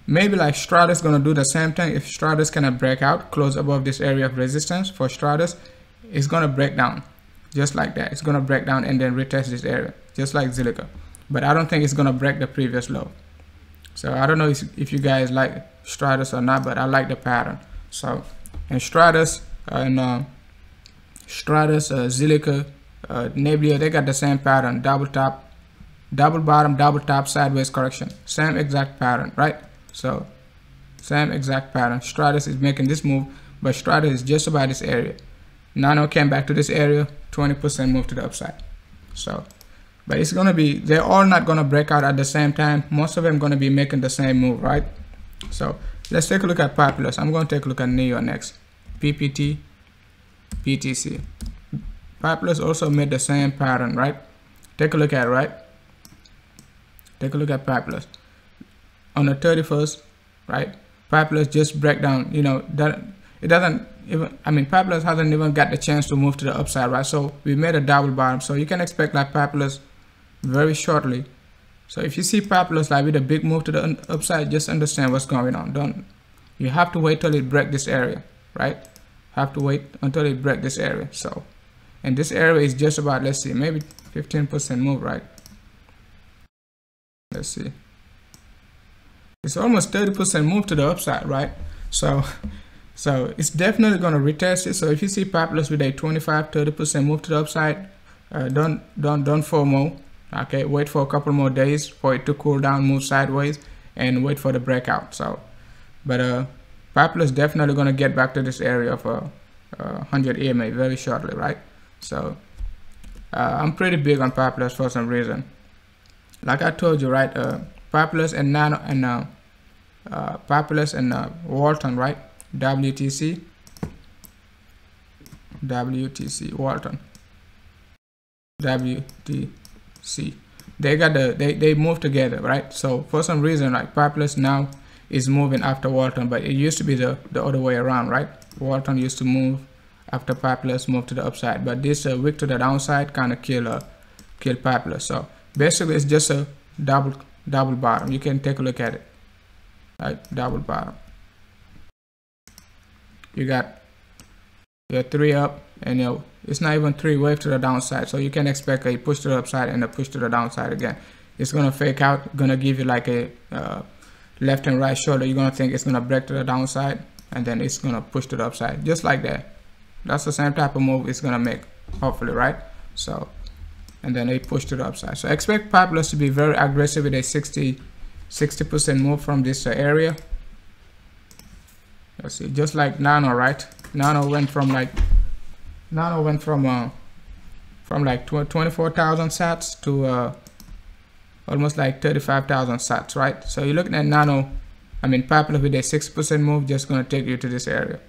maybe like STRATIS gonna do the same thing. If STRATIS cannot break out, close above this area of resistance for STRATIS, it's gonna break down just like that. It's gonna break down and then retest this area, just like ZILLIQA. But I don't think it's gonna break the previous low. So I don't know if you guys like STRATIS or not, but I like the pattern. So and STRATIS ZILLIQA, Nebula, they got the same pattern. Double top, double bottom, double top, sideways correction. Same exact pattern, right? So same exact pattern. STRATIS is making this move, but STRATIS is just about this area. Nano came back to this area, 20% move to the upside. So but it's gonna be, they're all not gonna break out at the same time. Most of them gonna be making the same move, right? So let's take a look at POPULOUS. I'm gonna take a look at NEO next. PPT, BTC. POPULOUS also made the same pattern, right? Take a look at it, right? Take a look at POPULOUS. On the 31st, right? POPULOUS just break down, you know, that it doesn't even, I mean, POPULOUS hasn't even got the chance to move to the upside, right? So we made a double bottom. So you can expect like POPULOUS very shortly. So if you see POPULOUS like with a big move to the upside, just understand what's going on. You have to wait till it break this area, right? Have to wait until it break this area. So, and this area is just about, let's see, maybe 15% move, right? Let's see. It's almost 30% move to the upside, right? So it's definitely going to retest it. So if you see POPULOUS with a 25-30% move to the upside, don't FOMO. Okay, wait for a couple more days for it to cool down, move sideways, and wait for the breakout. So, but POPULOUS definitely going to get back to this area of 100 EMA very shortly, right? So I'm pretty big on POPULOUS for some reason. Like I told you, right? POPULOUS and Nano and POPULOUS and WANCHAIN, right? WTC, WTC, they got they move together, right? So for some reason, like POPULOUS now is moving after WANCHAIN, but it used to be the other way around, right? WANCHAIN used to move after POPULOUS moved to the upside, but this wick to the downside kind of kill POPULOUS. So basically it's just a double bottom. You can take a look at it, right? Double bottom. You got your 3 up, and it's not even 3 wave to the downside, so you can expect a push to the upside and a push to the downside again. It's gonna fake out, gonna give you like a left and right shoulder. You're gonna think it's gonna break to the downside, and then it's gonna push to the upside, just like that. That's the same type of move it's gonna make, hopefully, right? So, and then a push to the upside. So expect POPULOUS to be very aggressive with a 60% move from this area. Let's see, just like Nano, right? Nano went from like 24,000 sats to almost like 35,000 sats, right? So you're looking at Nano, I mean POPULOUS with a 6% move, just gonna take you to this area.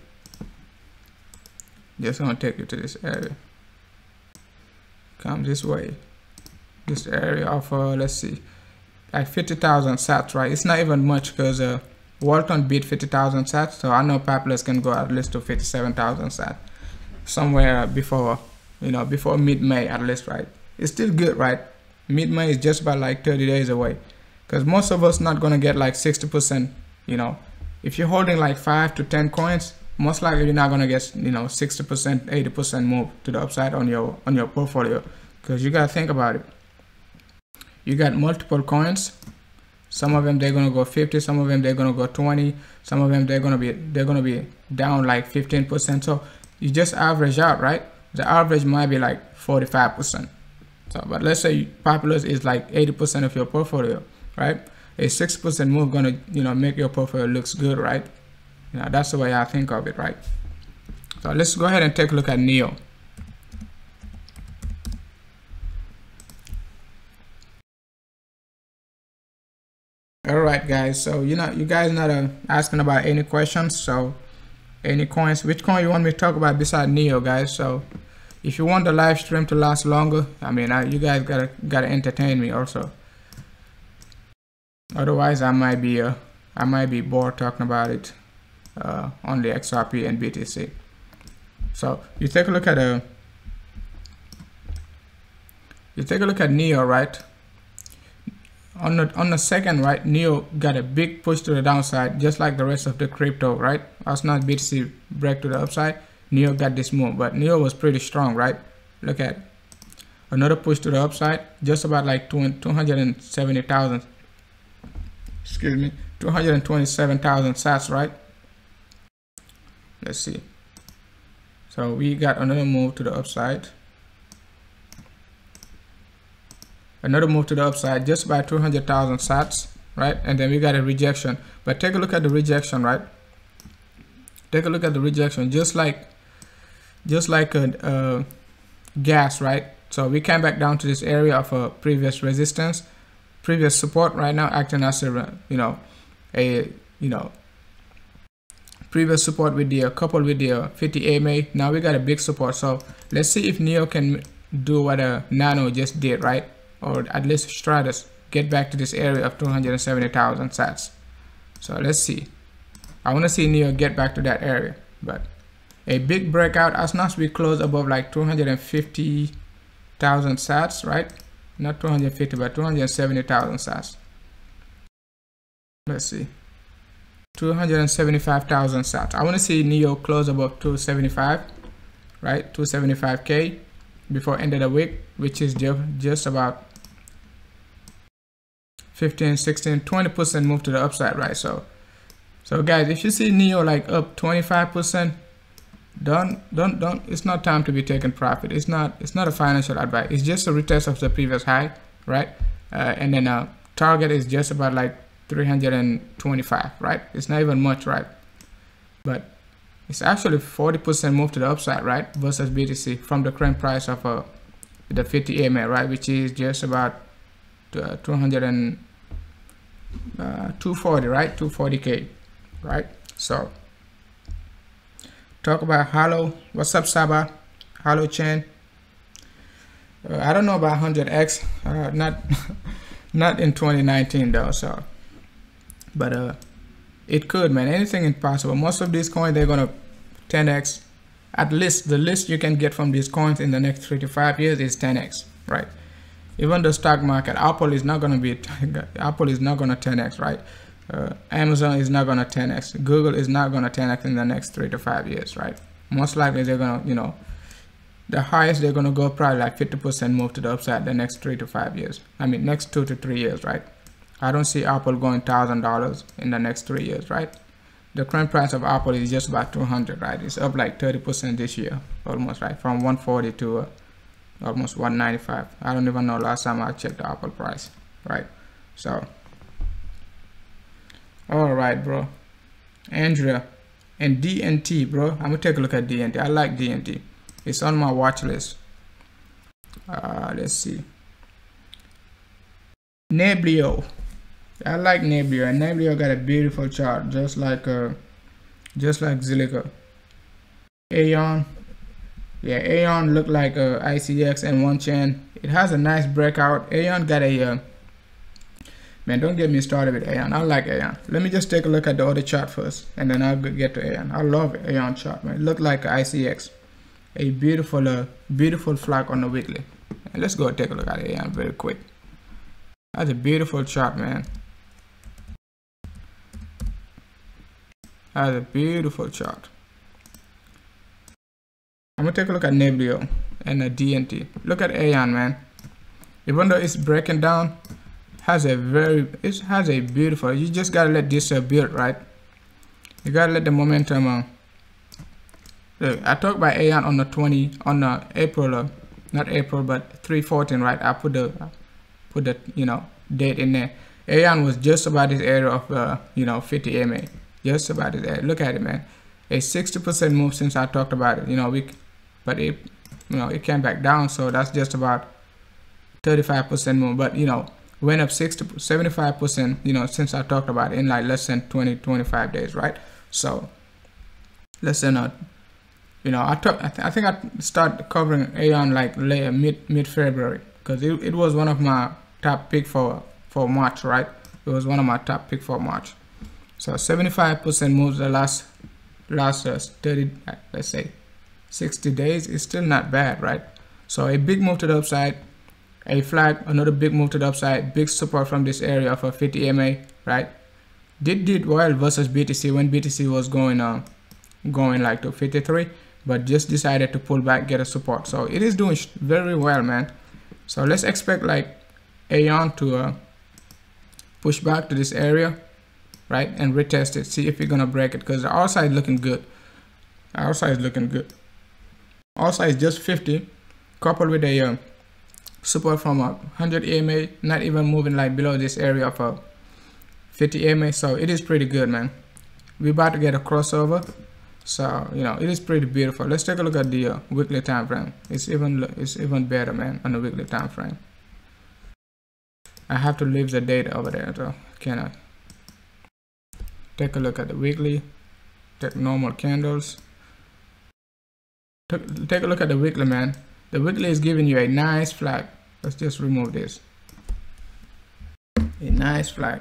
Just gonna take you to this area. Come this way. This area of let's see, like 50,000 sats, right? It's not even much because WANCHAIN beat 50,000 sats, so I know POPULOUS can go at least to 57,000 sats somewhere before, before mid-May at least, right? It's still good, right? Mid-May is just about like 30 days away, because most of us not gonna get like 60%. If you're holding like 5 to 10 coins, most likely you're not gonna get 60%, 80% move to the upside on your portfolio, because you gotta think about it. You got multiple coins. Some of them they're gonna go 50, some of them they're gonna go 20, some of them they're gonna be down like 15%. So you just average out, right? The average might be like 45%. So, but let's say POPULOUS is like 80% of your portfolio, right? A 6% move gonna make your portfolio looks good, right? That's the way I think of it, right? So let's go ahead and take a look at NEO. All right, guys. So you guys not asking about any questions. So any coins, which coin you want me to talk about beside Neo, guys? So if you want the live stream to last longer, I mean, you guys gotta entertain me also. Otherwise, I might be bored talking about it on the XRP and BTC. So you take a look at Neo, right? On the second, right, Neo got a big push to the downside, just like the rest of the crypto, right? As not BTC break to the upside, Neo got this move, but Neo was pretty strong, right? Look at another push to the upside, just about like 270,000. Excuse me, 227,000 sats, right? Let's see. So we got another move to the upside. Another move to the upside, just about 200,000 sats, right? And then we got a rejection. But take a look at the rejection, right? Take a look at the rejection, just like a gas, right? So we came back down to this area of a previous resistance, previous support, right now acting as a previous support with the coupled with the 50 EMA. Now we got a big support. So let's see if Neo can do what a Nano just did, right? Or at least Stratis, get back to this area of 270,000 sats. So let's see. I want to see Neo get back to that area, but a big breakout as long as we close above like 250,000 sats, right? Not 250, but 270,000 sats. Let's see. 275,000 sats. I want to see Neo close above 275, right? 275K before end of the week, which is just about 15, 16, 20% move to the upside, right? So guys, if you see Neo like up 25%, don't, it's not time to be taking profit. It's not a financial advice. It's just a retest of the previous high, right? And then target is just about like 325, right? It's not even much, right? But it's actually 40% move to the upside, right? Versus BTC from the current price of the 50 EMA, right? Which is just about 240, right? 240K, right? So talk about Holo. What's up, Saba? HOLOCHAIN. I don't know about 100x, not in 2019 though. So, but it could, man. Anything is possible. Most of these coins, they're gonna 10x. At least the list you can get from these coins in the next 3 to 5 years is 10x, right? Even the stock market, Apple is not gonna 10x, right? Amazon is not gonna 10x. Google is not gonna 10x in the next 3 to 5 years, right? Most likely they're gonna, the highest they're gonna go probably like 50% move to the upside the next 3 to 5 years. I mean, next 2 to 3 years, right? I don't see Apple going $1,000 in the next 3 years, right? The current price of Apple is just about 200, right? It's up like 30% this year, almost, right? From 140 to almost 195. I don't even know last time I checked the Apple price, right? So, all right, bro. Andrea and DNT, bro. I'm gonna take a look at DNT. I like DNT. It's on my watch list. Let's see. Nebulio. I like Nebulio, and Nebulio got a beautiful chart, just like ZILLIQA. Aeon, yeah, Aeon look like ICX and WANCHAIN. It has a nice breakout. Aeon got a man. Don't get me started with Aeon. I like Aeon. Let me just take a look at the other chart first, and then I'll get to Aeon. I love Aeon chart, man. It look like ICX, a beautiful flag on the weekly. And let's go take a look at Aeon very quick. That's a beautiful chart, man. That's a beautiful chart. I'm gonna take a look at Nebulio and the DNT. Look at Aeon, man. Even though it's breaking down, it has a beautiful. You just gotta let this build, right? You gotta let the momentum. Look, I talked about Aeon on the April, not April, but 3/14, right? I put the date in there. Aeon was just about this area of 50 EMA, just about this area. Look at it, man. A 60% move since I talked about it. But it came back down, so that's just about 35% move. But went up 75%, you know, since I talked about it, in like less than 20-25 days, right? So less than you know, I think I started covering AON like late mid-February, because it was one of my top pick for March, right? It was one of my top pick for March. So 75% moves the last 30, let's say 60 days is still not bad, right? So a big move to the upside, a flag, another big move to the upside, big support from this area of a 50 MA, right? Did well versus BTC when BTC was going like to 53, but just decided to pull back, get a support. So it is doing very well, man. So let's expect like AON to push back to this area, right, and retest it, see if we're gonna break it, because the outside looking good. Outside is looking good. Outside is just 50, coupled with a support from a 100 EMA, not even moving like below this area of a 50 EMA. So it is pretty good, man. We're about to get a crossover, so you know it is pretty beautiful. Let's take a look at the weekly time frame. It's even better, man, on the weekly time frame. I have to leave the data over there, so cannot. Take a look at the weekly. Take normal candles. Take a look at the weekly, man. The weekly is giving you a nice flag. Let's just remove this. A nice flag.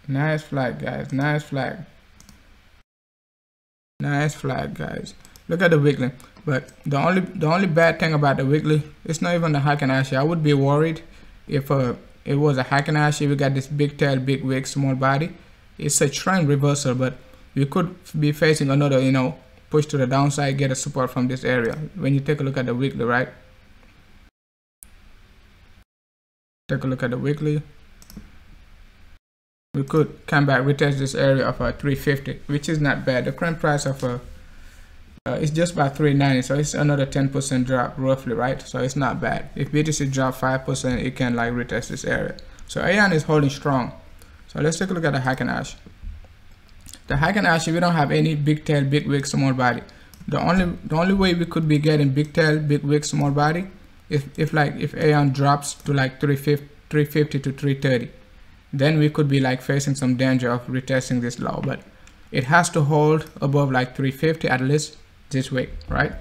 Nice flag, guys. Nice flag. Nice flag, guys. Look at the weekly. But the only bad thing about the weekly, it's not even the Heikin-Ashi. I would be worried if it was a Heikin-Ashi. We got this big tail, big wick, small body. It's a trend reversal, but you could be facing another, you know, push to the downside, get a support from this area. When you take a look at the weekly, right? Take a look at the weekly. We could come back, retest this area of 350, which is not bad. The current price of it's just about 390, so it's another 10% drop roughly, right? So it's not bad. If BTC drop 5%, it can like retest this area. So AON is holding strong. So let's take a look at the Heikin-Ashi. The Heikin-Ashi, we don't have any big tail, big wick, small body. The only way we could be getting big tail, big wick, small body, if AON drops to like 350 to 330, then we could be like facing some danger of retesting this low. But it has to hold above like 350 at least this week, right?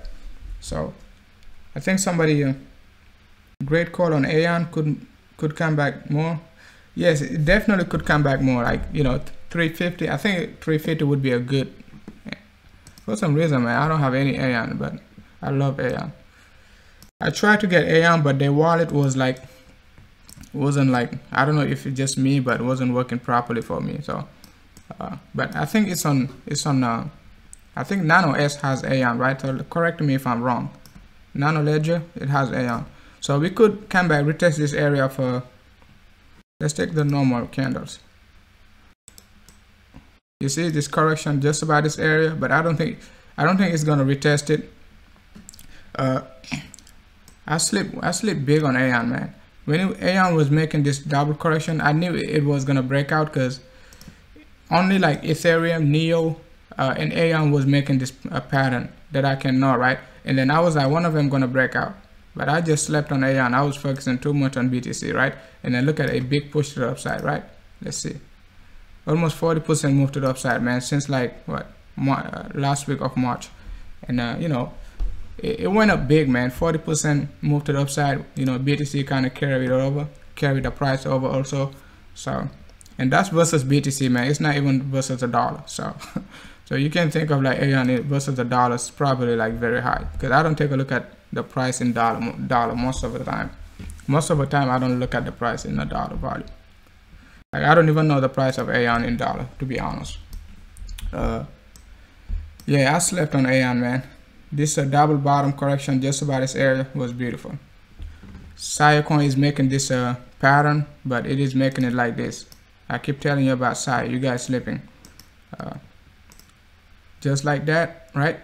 So I think somebody great call on AON could come back more. Yes, it definitely could come back more, like, you know, 350. I think 350 would be a good, for some reason, man, I don't have any AON, but I love AON. I tried to get AON, but their wallet was like, wasn't like, I don't know if it's just me, but it wasn't working properly for me. So but I think it's on I think Nano S has AON, right? So correct me if I'm wrong. Nano Ledger, it has AON. So we could come back, retest this area for, let's take the normal candles. You see this correction just about this area, but I don't think it's gonna retest it. I sleep big on AON, man. When AON was making this double correction, I knew it was gonna break out, because only like Ethereum, Neo, and AON was making this pattern that I can know, right? And then I was like, one of them gonna break out, but I just slept on AON. I was focusing too much on BTC, right? And then look at a big push to the upside, right? Let's see, almost 40% move to the upside, man, since like what, last week of March. And you know, it went up big, man. 40% move to the upside. You know, BTC kind of carried the price over also. So, and that's versus BTC, man. It's not even versus the dollar. So so you can think of like AON versus the dollar is probably like very high, because I don't take a look at the price in dollar most of the time. Most of the time I don't look at the price in the dollar value. Like, I don't even know the price of AON in dollar, to be honest. Yeah, I slept on AON, man. This double bottom correction just about this area was beautiful. Coin is making this pattern, but it is making it like this. I keep telling you about Sai, you guys slipping. Just like that, right?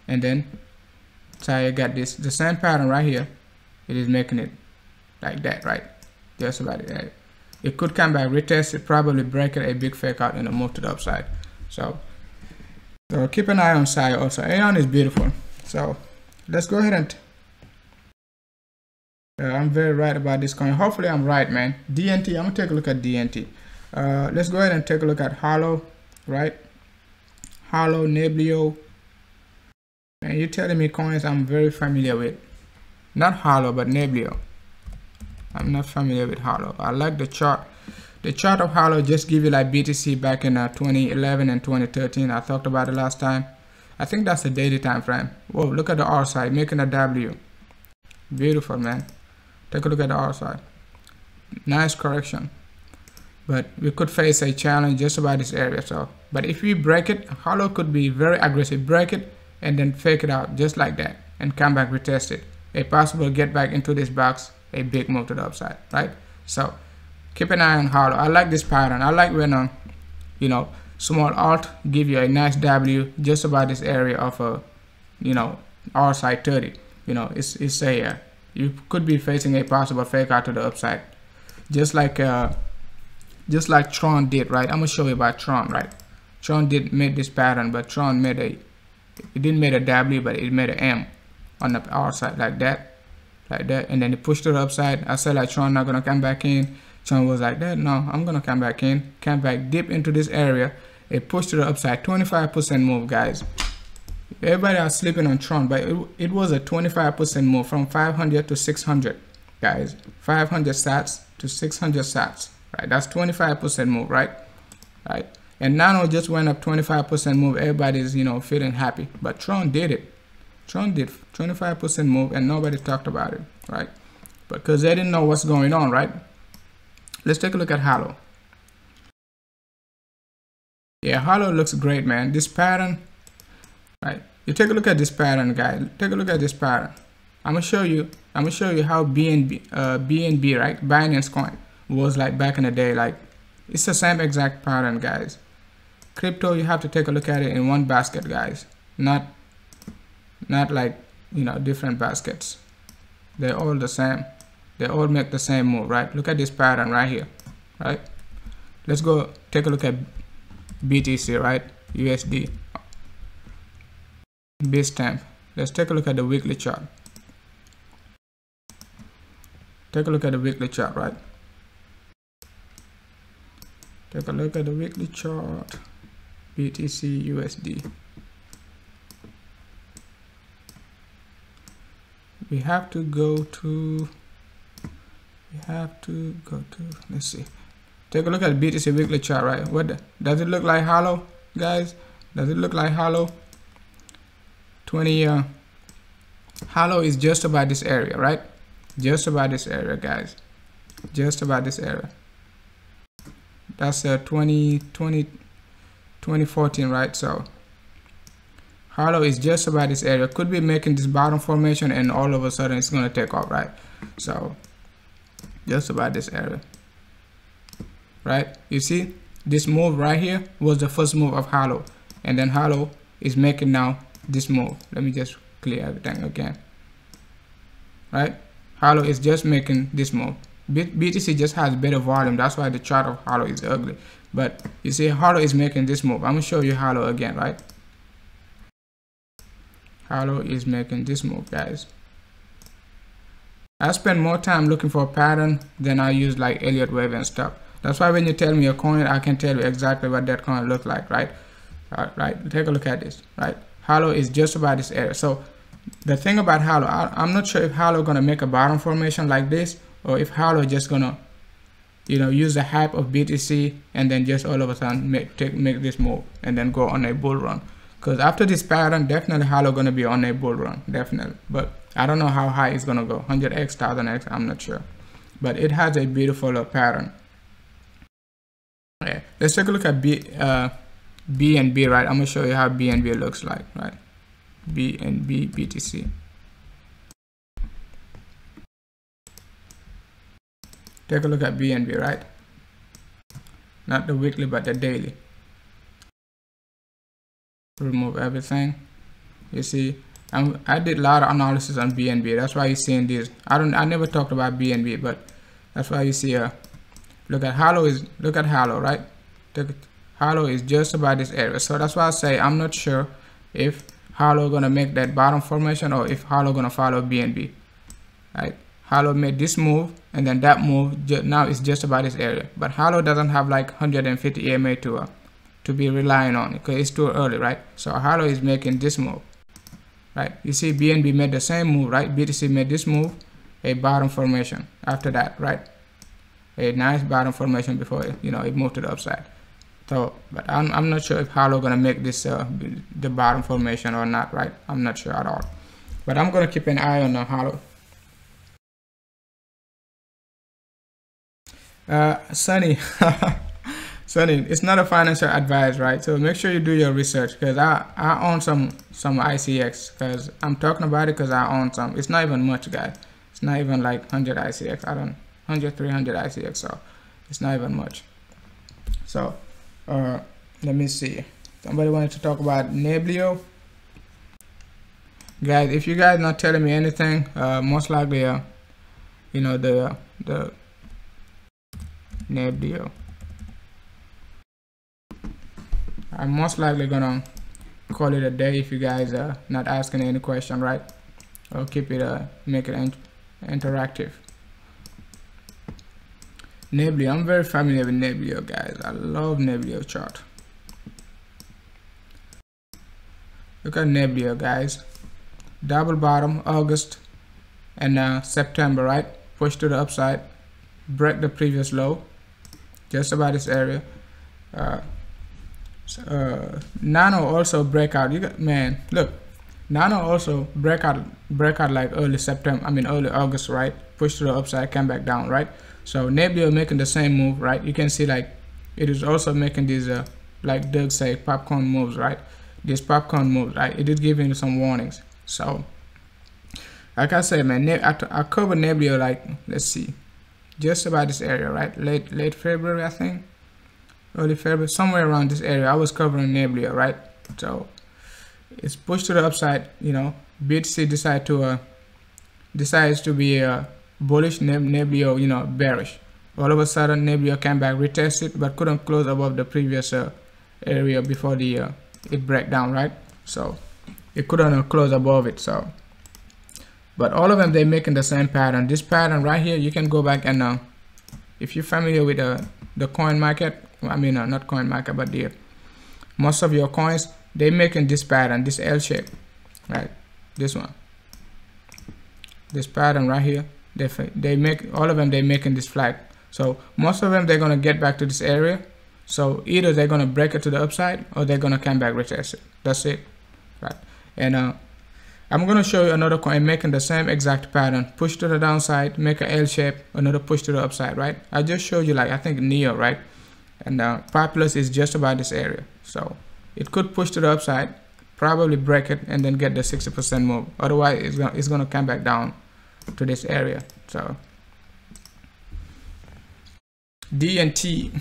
And then Sai got this, the same pattern right here. It is making it like that, right? Just about it. It could come back, retest it, probably break it, a big fake out, and a move to the upside. So keep an eye on Sai also. AON is beautiful. So let's go ahead and I'm very right about this coin. Hopefully I'm right, man. DNT, I'm gonna take a look at DNT. Let's go ahead and take a look at Holo, right? Holo, Nebulio. And you're telling me coins I'm very familiar with. Not Holo, but Nebulio. I'm not familiar with Holo. I like the chart. The chart of Holo just give you like BTC back in 2011 and 2013. I talked about it last time. I think that's the daily time frame. Whoa, look at the R side, making a W. Beautiful, man. Take a look at the R side. Nice correction. But we could face a challenge just about this area. So, but if we break it, Holo could be very aggressive. Break it and then fake it out just like that and come back, retest it. A possible get back into this box, a big move to the upside, right? So keep an eye on Holo. I like this pattern. I like when you know, small alt give you a nice W just about this area of a, you know, R side 30. You know, it's a you could be facing a possible fake out to the upside, just like TRON did, right? I'm gonna show you about TRON, right? TRON did made this pattern, but TRON made it didn't make a W, but it made an M on the R side like that, and then it pushed to the upside. I said like TRON not gonna come back in. TRON was like that, no, I'm gonna come back in, come back deep into this area. It pushed to the upside, 25% move, guys. Everybody are sleeping on TRON, but it was a 25% move from 500 to 600, guys. 500 sats to 600 sats, right? That's 25% move, right? Right. And Nano just went up 25% move. Everybody's, you know, feeling happy, but TRON did it. TRON did 25% move, and nobody talked about it, right? Because they didn't know what's going on, right? Let's take a look at Holo. Yeah, Holo looks great, man. This pattern, right? You take a look at this pattern, guys. Take a look at this pattern. I'm gonna show you how BNB, right? Binance coin was like back in the day. Like, it's the same exact pattern, guys. Crypto, you have to take a look at it in one basket, guys. Not like, you know, different baskets. They're all the same. They all make the same move, right? Look at this pattern right here, right? Let's go take a look at BTC, right? USD. Bitstamp. Let's take a look at the weekly chart. Take a look at the weekly chart, right? Take a look at the weekly chart. BTC USD. We have to go to, let's see. Take a look at BTC weekly chart, right? What does it look like? Holo, guys? Does it look like Holo? 20 Holo is just about this area, right? Just about this area, guys. Just about this area. That's 2014, right? So Holo is just about this area. Could be making this bottom formation, and all of a sudden it's gonna take off, right? So just about this area, right? You see this move right here was the first move of Holo, and then Holo is making now this move. Let me just clear everything again, right? Holo is just making this move. BTC just has better volume. That's why the chart of Holo is ugly. But you see, Holo is making this move. I'm gonna show you Holo again, right? Holo is making this move, guys. I spend more time looking for a pattern than I use like Elliott wave and stuff. That's why when you tell me a coin, I can tell you exactly what that coin looks like, right? Right. Take a look at this, right? Holo is just about this area. So the thing about Holo, I'm not sure if Holo gonna make a bottom formation like this, or if Holo just gonna, you know, use the hype of BTC and then just all of a sudden make this move and then go on a bull run. Because after this pattern, definitely Holo gonna be on a bull run, definitely. But I don't know how high it's gonna go, 100x, 1000x, I'm not sure. But it has a beautiful pattern. Okay, let's take a look at BNB, right? I'm gonna show you how BNB looks like, right? BNB BTC. Take a look at BNB, right? Not the weekly, but the daily. Remove everything. You see, I did a lot of analysis on BNB. That's why you're seeing this. I never talked about BNB, but that's why you see look at Holo, right? Holo is just about this area. So that's why I say I'm not sure if Holo gonna make that bottom formation or if Holo gonna follow BNB. Right? Halo made this move, and then that move now is just about this area. But Halo doesn't have like 150 EMA to be relying on because it's too early, right? So Halo is making this move, right? You see BNB made the same move, right? BTC made this move, a bottom formation after that, right? A nice bottom formation before it moved to the upside. So, but I'm not sure if Halo gonna make this the bottom formation or not, right? I'm not sure at all. But I'm gonna keep an eye on Halo. Sunny, Sunny, it's not a financial advice, right? So make sure you do your research, because I own some ICX, because I'm talking about it because I own some. It's not even much, guys. It's not even like 100 ICX. 100, 300 ICX, so it's not even much. So let me see. Somebody wanted to talk about Nebula. Guys, if you guys not telling me anything, most likely the Nebula, I'm most likely gonna call it a day if you guys are not asking any question, right? I'll keep it make it interactive. Nebula, I'm very familiar with Nebula, guys. I love Nebula chart. Look at Nebula, guys. Double bottom, August and September, right? Push to the upside, break the previous low, just about this area. Nano also break out. Look, Nano also break out like early September. Early August, right? Push to the upside, come back down, right? So Nebula making the same move, right? You can see like it is also making these like Doug said, popcorn moves, right? These popcorn moves, right? It is giving you some warnings. So like I said, man, I covered Nebula like, let's see, just about this area, right? Late February, I think, early February, somewhere around this area. I was covering Nebula, right? So it's pushed to the upside. BTC decides to be bullish, Nebula, bearish. All of a sudden, Nebula came back, retested, but couldn't close above the previous area before the it break down, right? So it couldn't close above it. So, but all of them, they're making the same pattern. This pattern right here, you can go back and if you're familiar with the coin market, not coin market, but most of your coins, they're making this pattern, this L shape, right? This one, this pattern right here. They make all of them, they're making this flag. So most of them, they're gonna get back to this area. So either they're gonna break it to the upside or they're gonna come back, retest it. That's it, right? And I'm gonna show you another coin making the same exact pattern, push to the downside, make a L shape, another push to the upside, right? I just showed you, like, I think Neo, right? And Populous is just about this area. So it could push to the upside, probably break it, and then get the 60% move. Otherwise, it's gonna come back down to this area. So DNT,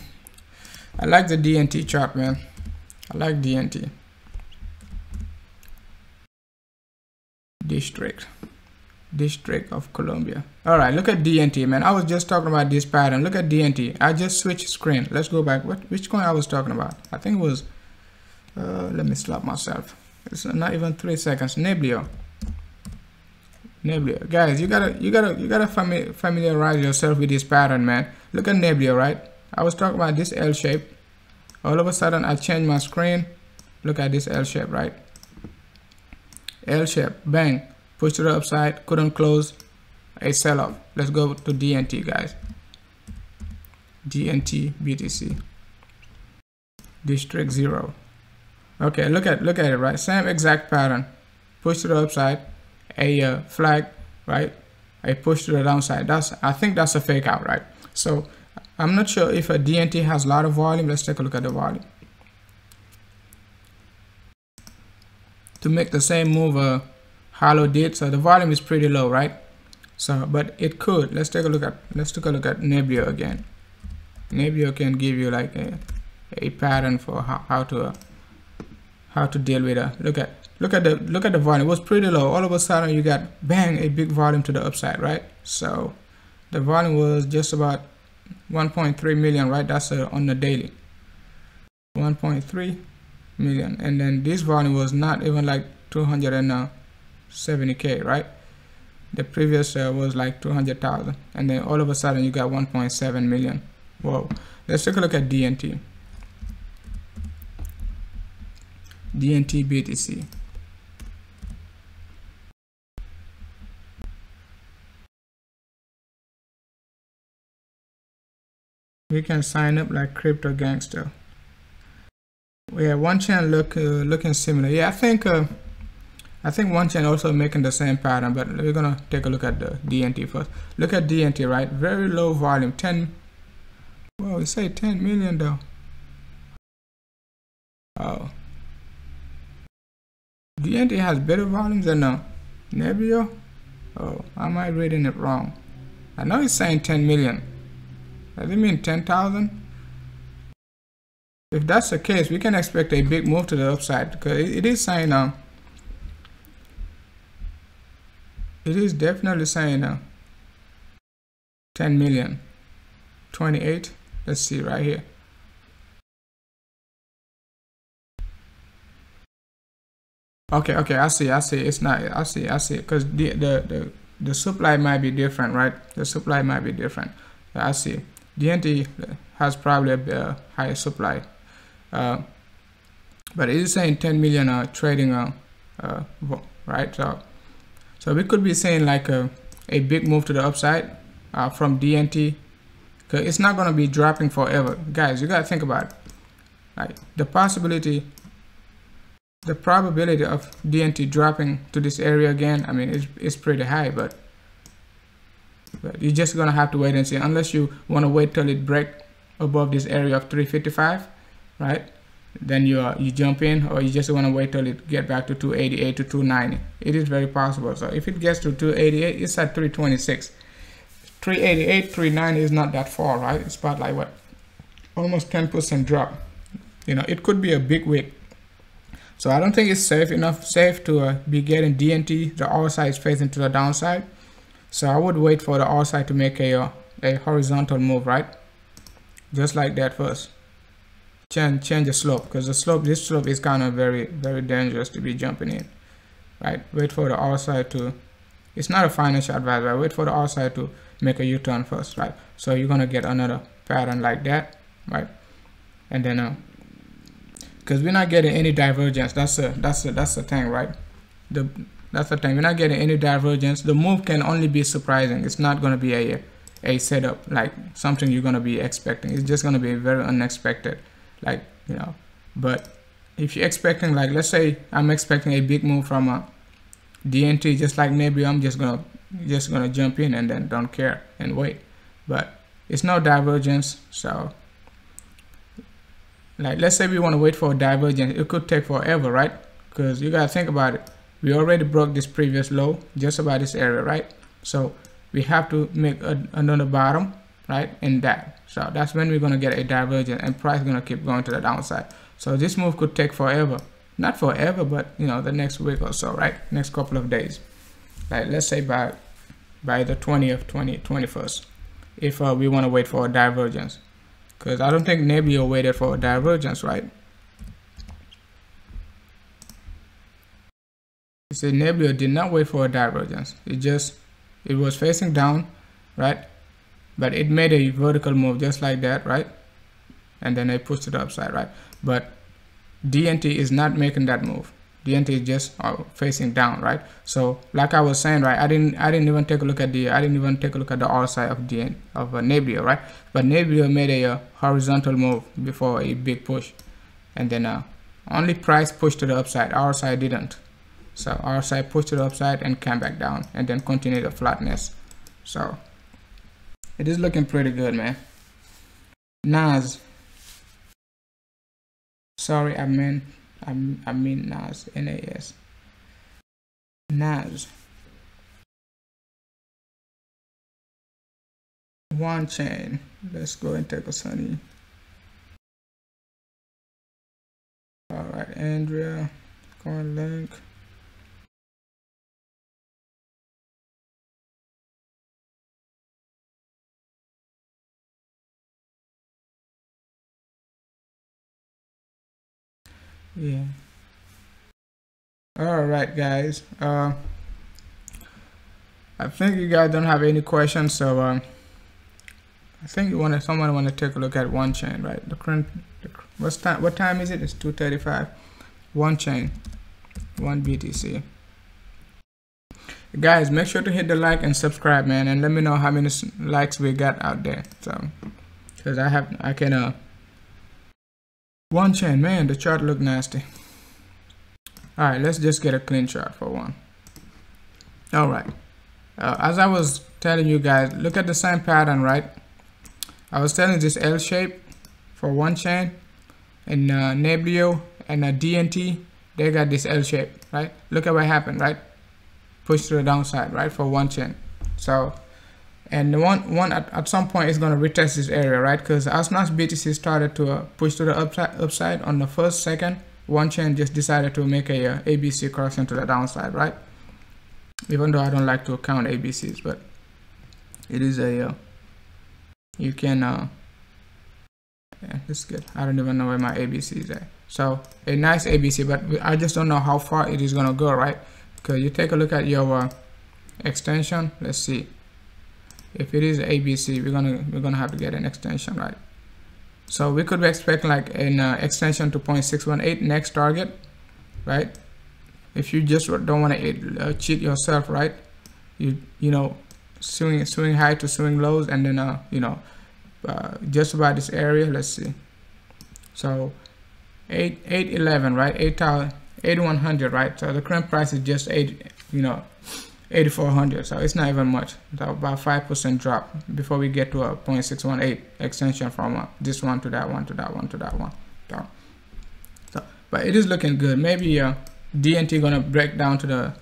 I like the DNT chart, man. I like DNT. District of Columbia. All right, look at DNT, man. I was just talking about this pattern. Look at DNT. I just switched screen. Let's go back. Which coin I was talking about? I think it was let me slap myself. It's not even 3 seconds. Nebula, guys, you gotta familiarize yourself with this pattern, man. Look at Nebula, right? I was talking about this L shape. All of a sudden, I changed my screen. Look at this L shape, right? L shape, bang, push to the upside, couldn't close, a sell-off. Let's go to DNT, guys. DNT BTC District 0. Okay, look at it, right? Same exact pattern. Push to the upside, a flag, right? A push to the downside. I think that's a fake out, right? So I'm not sure if a DNT has a lot of volume. Let's take a look at the volume. To make the same move Halo did, so the volume is pretty low, right? So, but it could. Let's take a look at Nebula again. Nebula can give you like a pattern for how to deal with it. Look at the volume. It was pretty low. All of a sudden, you got bang, a big volume to the upside, right? So the volume was just about 1.3 million, right? That's on the daily. 1.3 million, and then this volume was not even like 270k, right? The previous was like 200,000, and then all of a sudden you got 1.7 million. Whoa. Let's take a look at DNT. DNT BTC. We can sign up like crypto gangster. Yeah, OneChain looking similar. Yeah, I think OneChain also making the same pattern, but we're gonna take a look at the DNT first. Look at DNT, right? Very low volume, 10. Well, we say 10 million though. Oh, DNT has better volumes than Nebula. Oh, am I reading it wrong? I know it's saying 10 million. Does it mean 10,000? If that's the case, we can expect a big move to the upside, because it is saying it is definitely saying 10 million. 28. Let's see right here. Okay, I see. It's not. I see. Because the supply might be different, right? The supply might be different. I see. DNT has probably a higher supply, but it is saying 10 million trading, right? So we could be saying like a big move to the upside from DNT, because it's not going to be dropping forever, guys. You got to think about it. Like the probability of DNT dropping to this area again, I mean, it's pretty high, but you're just gonna have to wait and see, unless you want to wait till it break above this area of 355, right? Then you jump in, or you just want to wait till it get back to 288 to 290. It is very possible. So if it gets to 288, it's at 326. 388, 390 is not that far, right? It's about like what, almost 10% drop. You know, it could be a big wick. So I don't think it's safe to be getting DNT. The R side is facing to the downside. So I would wait for the R side to make a horizontal move, right? Just like that first. Change the slope, because this slope is kind of very, very dangerous to be jumping in, right? Wait for the R side to, it's not a financial advice, right? Wait for the R side to make a U-turn first, right? So you're gonna get another pattern like that, right? And then because we're not getting any divergence. That's the thing, right? That's the thing. We're not getting any divergence. The move can only be surprising. It's not going to be a setup, like something you're going to be expecting. It's just going to be very unexpected, like, you know. But if you're expecting, like, let's say I'm expecting a big move from DNT, just like maybe I'm just gonna jump in and then don't care and wait. But it's no divergence, so. Like, let's say we want to wait for a divergence, it could take forever, right? Because you got to think about it. We already broke this previous low, just about this area, right? So we have to make another bottom, right? In that. So that's when we're going to get a divergence, and price is going to keep going to the downside. So this move could take forever. Not forever, but, you know, the next week or so, right? Next couple of days. Like, let's say by the 20th, 21st, if we want to wait for a divergence. Because I don't think Nebula waited for a divergence, right? You see, Nebula did not wait for a divergence. It was facing down, right? But it made a vertical move just like that, right? And then it pushed it upside, right? But DNT is not making that move. DNT is just facing down, right? So like I was saying, right, I didn't even take a look at the R side of Nebula, right? But Nebula made a horizontal move before a big push, and then only price pushed to the upside. R side didn't. So R side pushed to the upside and came back down, and then continued the flatness. So it is looking pretty good, man. NAS. Sorry, I mean NAS, NAS. NAS. OneChain. Let's go and take a sunny. All right, Andrea, coin link. Yeah. All right, guys. I think you guys don't have any questions, so I think someone want to take a look at WANCHAIN, right? The current, what time is it? It's 2:35. WANCHAIN, 1 BTC. Guys, make sure to hit the like and subscribe, man, and let me know how many likes we got out there. So, because I can WANCHAIN, man, the chart look nasty. All right, let's just get a clean chart for one. All right. As I was telling you guys, look at the same pattern, right? I was telling this L shape for WANCHAIN and NEBULAS and DNT, they got this L shape, right? Look at what happened, right? Push to the downside, right, for WANCHAIN. So, and the one at some point is going to retest this area, right? Because as soon as BTC started to push to the upside on the first second, WANCHAIN just decided to make a ABC correction to the downside, right? Even though I don't like to count ABCs, but it is a you can yeah, it's good. I don't even know where my ABCs are. So a nice ABC, but I just don't know how far it is gonna go, right? Because you take a look at your extension. Let's see if it is ABC. We're gonna have to get an extension, right? So we could be expecting like an extension to 0.618 next target, right? If you just don't want to cheat yourself, right? You know, swing high to swing lows, and then you know, just about this area. Let's see. So 811, right? 8100, right? So the current price is just 8400. So it's not even much. So about 5% drop before we get to a 0.618 extension from this one to that one to that one to that one. So but it is looking good. Maybe DNT gonna break down to the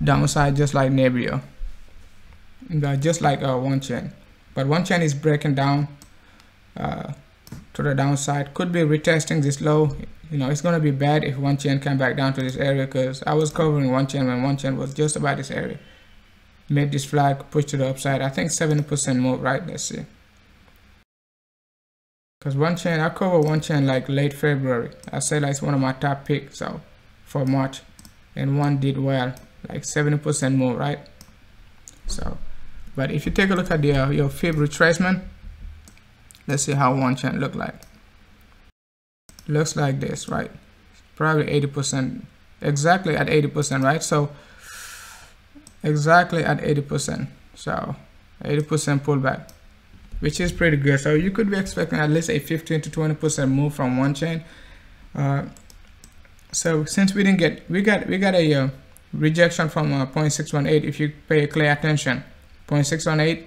downside just like NEBULAS, just like WANCHAIN, but WANCHAIN is breaking down to the downside. Could be retesting this low. You know, it's gonna be bad if WANCHAIN come back down to this area, because I was covering WANCHAIN when WANCHAIN was just about this area. Made this flag, push to the upside. I think 70% move, right? Let's see. Because WANCHAIN, I cover WANCHAIN like late February. I said like it's one of my top picks, so for March, and one did well, like 70% move, right? So, but if you take a look at the your fib retracement, let's see how WANCHAIN look like. Looks like this, right? Probably 80%, exactly at 80%, right? So exactly at 80%, so 80% pullback, which is pretty good. So you could be expecting at least a 15 to 20% move from WANCHAIN. So since we didn't get, we got a rejection from 0.618. If you pay clear attention, 0.618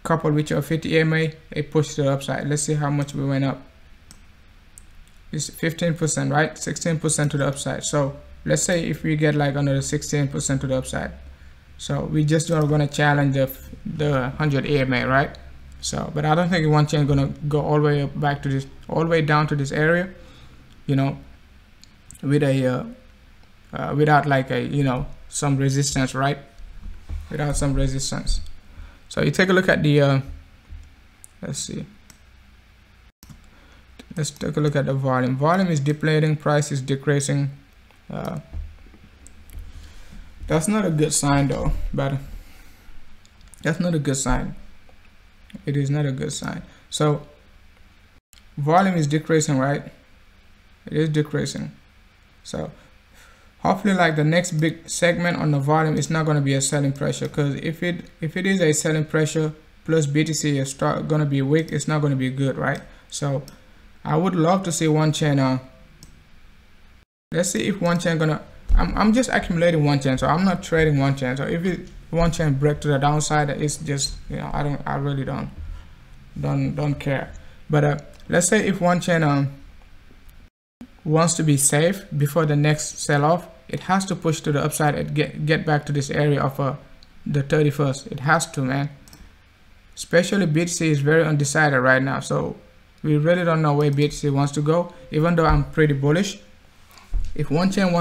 coupled with your 50 EMA, it pushed to the upside. Let's see how much we went up. It's 15%, right? 16% to the upside. So let's say if we get like another 16% to the upside, so we just are gonna challenge the 100 EMA, right? So, but I don't think WANCHAIN gonna go all the way up back to this, all the way down to this area, you know, with a without like a, you know, some resistance, right? Without some resistance. So you take a look at the let's see, let's take a look at the volume. Volume is depleting, price is decreasing. That's not a good sign though, but that's not a good sign. It is not a good sign. So volume is decreasing, right? It is decreasing. So hopefully like the next big segment on the volume is not going to be a selling pressure, because if it is a selling pressure plus BTC is going to be weak, it's not going to be good, right? So I would love to see WANCHAIN. Let's see if WANCHAIN gonna, I'm just accumulating WANCHAIN, so I'm not trading WANCHAIN. So if WANCHAIN break to the downside, it's just, you know, I really don't care. But let's say if WANCHAIN wants to be safe before the next sell-off, it has to push to the upside and get back to this area of the 31st. It has to, man. Especially BTC is very undecided right now, so we really don't know where BTC wants to go. Even though I'm pretty bullish, if WANCHAIN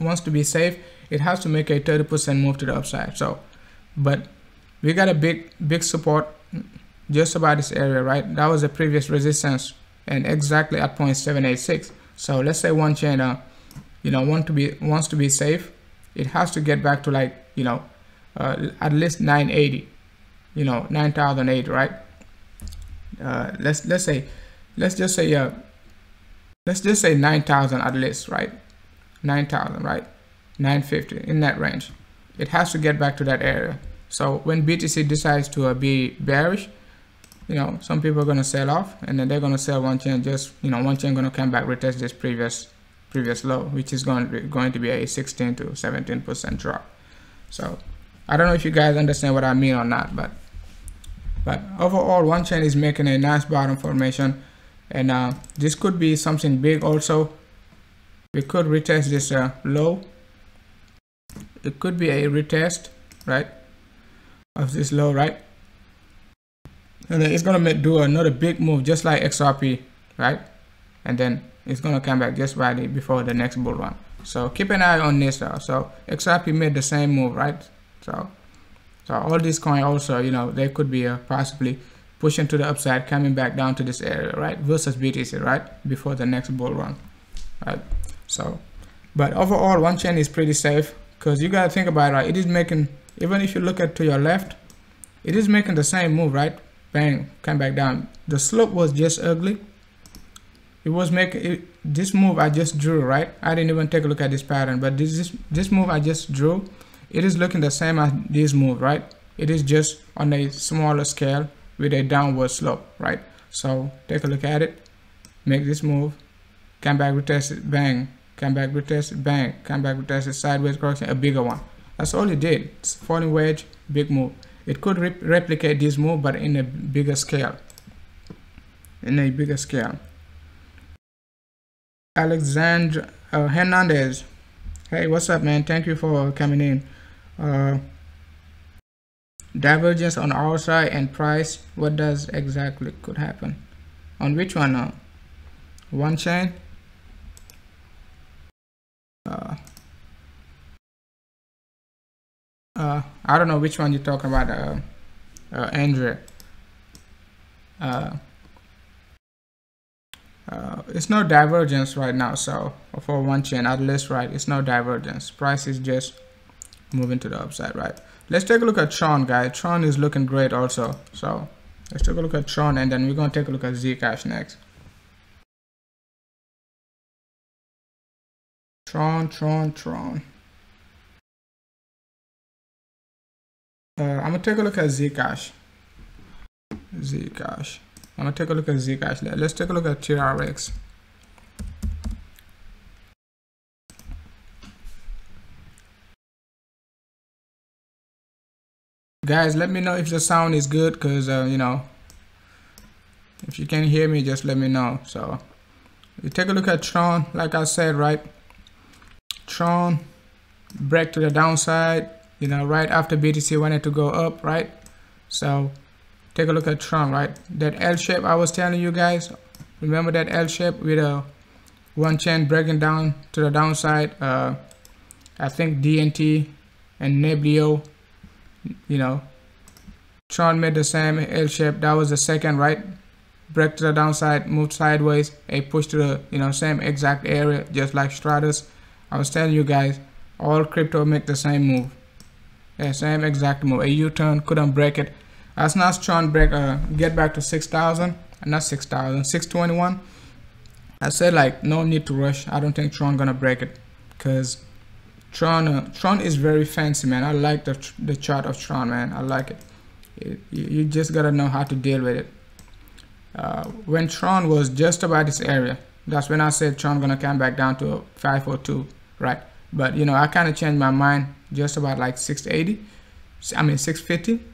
wants to be safe, it has to make a 30% move to the upside. So, but we got a big support just about this area, right? That was the previous resistance, and exactly at 0.786. So let's say WANCHAIN, you know, wants to be safe. It has to get back to like, you know, at least 980, you know, 9,008, right? Let's just say 9,000 at least, right? 9,000, right? 950, in that range. It has to get back to that area. So when BTC decides to be bearish, you know, some people are going to sell off, and then they're going to sell one chain. Just, you know, one chain going to come back, retest this previous low, which is going to be a 16 to 17% drop. So I don't know if you guys understand what I mean or not, but overall, one chain is making a nice bottom formation, and this could be something big also. We could retest this low. It could be a retest, right, of this low, right? And then it's gonna do another big move, just like XRP, right? And then it's gonna come back just right before the next bull run. So keep an eye on this. So XRP made the same move, right? So all these coins also, you know, they could be possibly pushing to the upside, coming back down to this area, right? Versus BTC, right? Before the next bull run, right? So, but overall, one chain is pretty safe, because you gotta think about it, right? It is making, even if you look at to your left, it is making the same move, right? Bang, come back down. The slope was just ugly. It was making it, this move I just drew, right? I didn't even take a look at this pattern, but this move I just drew, it is looking the same as this move, right? It is just on a smaller scale with a downward slope, right? So take a look at it. Make this move, come back, retest it, bang, come back, retest it, bang, come back, retest it, sideways correction, a bigger one. That's all it did. It's falling wedge, big move. It could replicate this move, but in a bigger scale. Alexandre Hernandez, hey, what's up, man? Thank you for coming in. Divergence on our side and price, what does exactly could happen? On which one now? One chain? I don't know which one you're talking about, Andrea. It's no divergence right now, so for one chain at least, right? It's no divergence. Price is just moving to the upside, right? Let's take a look at TRON, guys. TRON is looking great also. So let's take a look at TRON, and then we're gonna take a look at Zcash next. TRON. I'm gonna take a look at Zcash. I'm gonna take a look at Zcash. Let's take a look at TRX. Guys, let me know if the sound is good, because you know, if you can hear me, just let me know. So you take a look at TRON, like I said, right? TRON break to the downside, you know, right after BTC wanted to go up, right? So take a look at TRON, right? That L shape I was telling you guys, remember that L shape with a one chain breaking down to the downside? I think DNT and Nebulio, you know, TRON made the same L shape. That was the second, right? Break to the downside, moved sideways, a push to the, you know, same exact area, just like Stratis. I was telling you guys, all crypto make the same move. Yeah, same exact move. A U-turn, couldn't break it. As soon as TRON break, get back to 6,000, not 6,000, 621. I said, like, no need to rush. I don't think TRON gonna break it, because TRON is very fancy, man. I like the chart of TRON, man. I like it. You just gotta know how to deal with it. When TRON was just about this area, that's when I said TRON gonna come back down to 502, right? But you know, I kind of changed my mind just about like 680. I mean 650,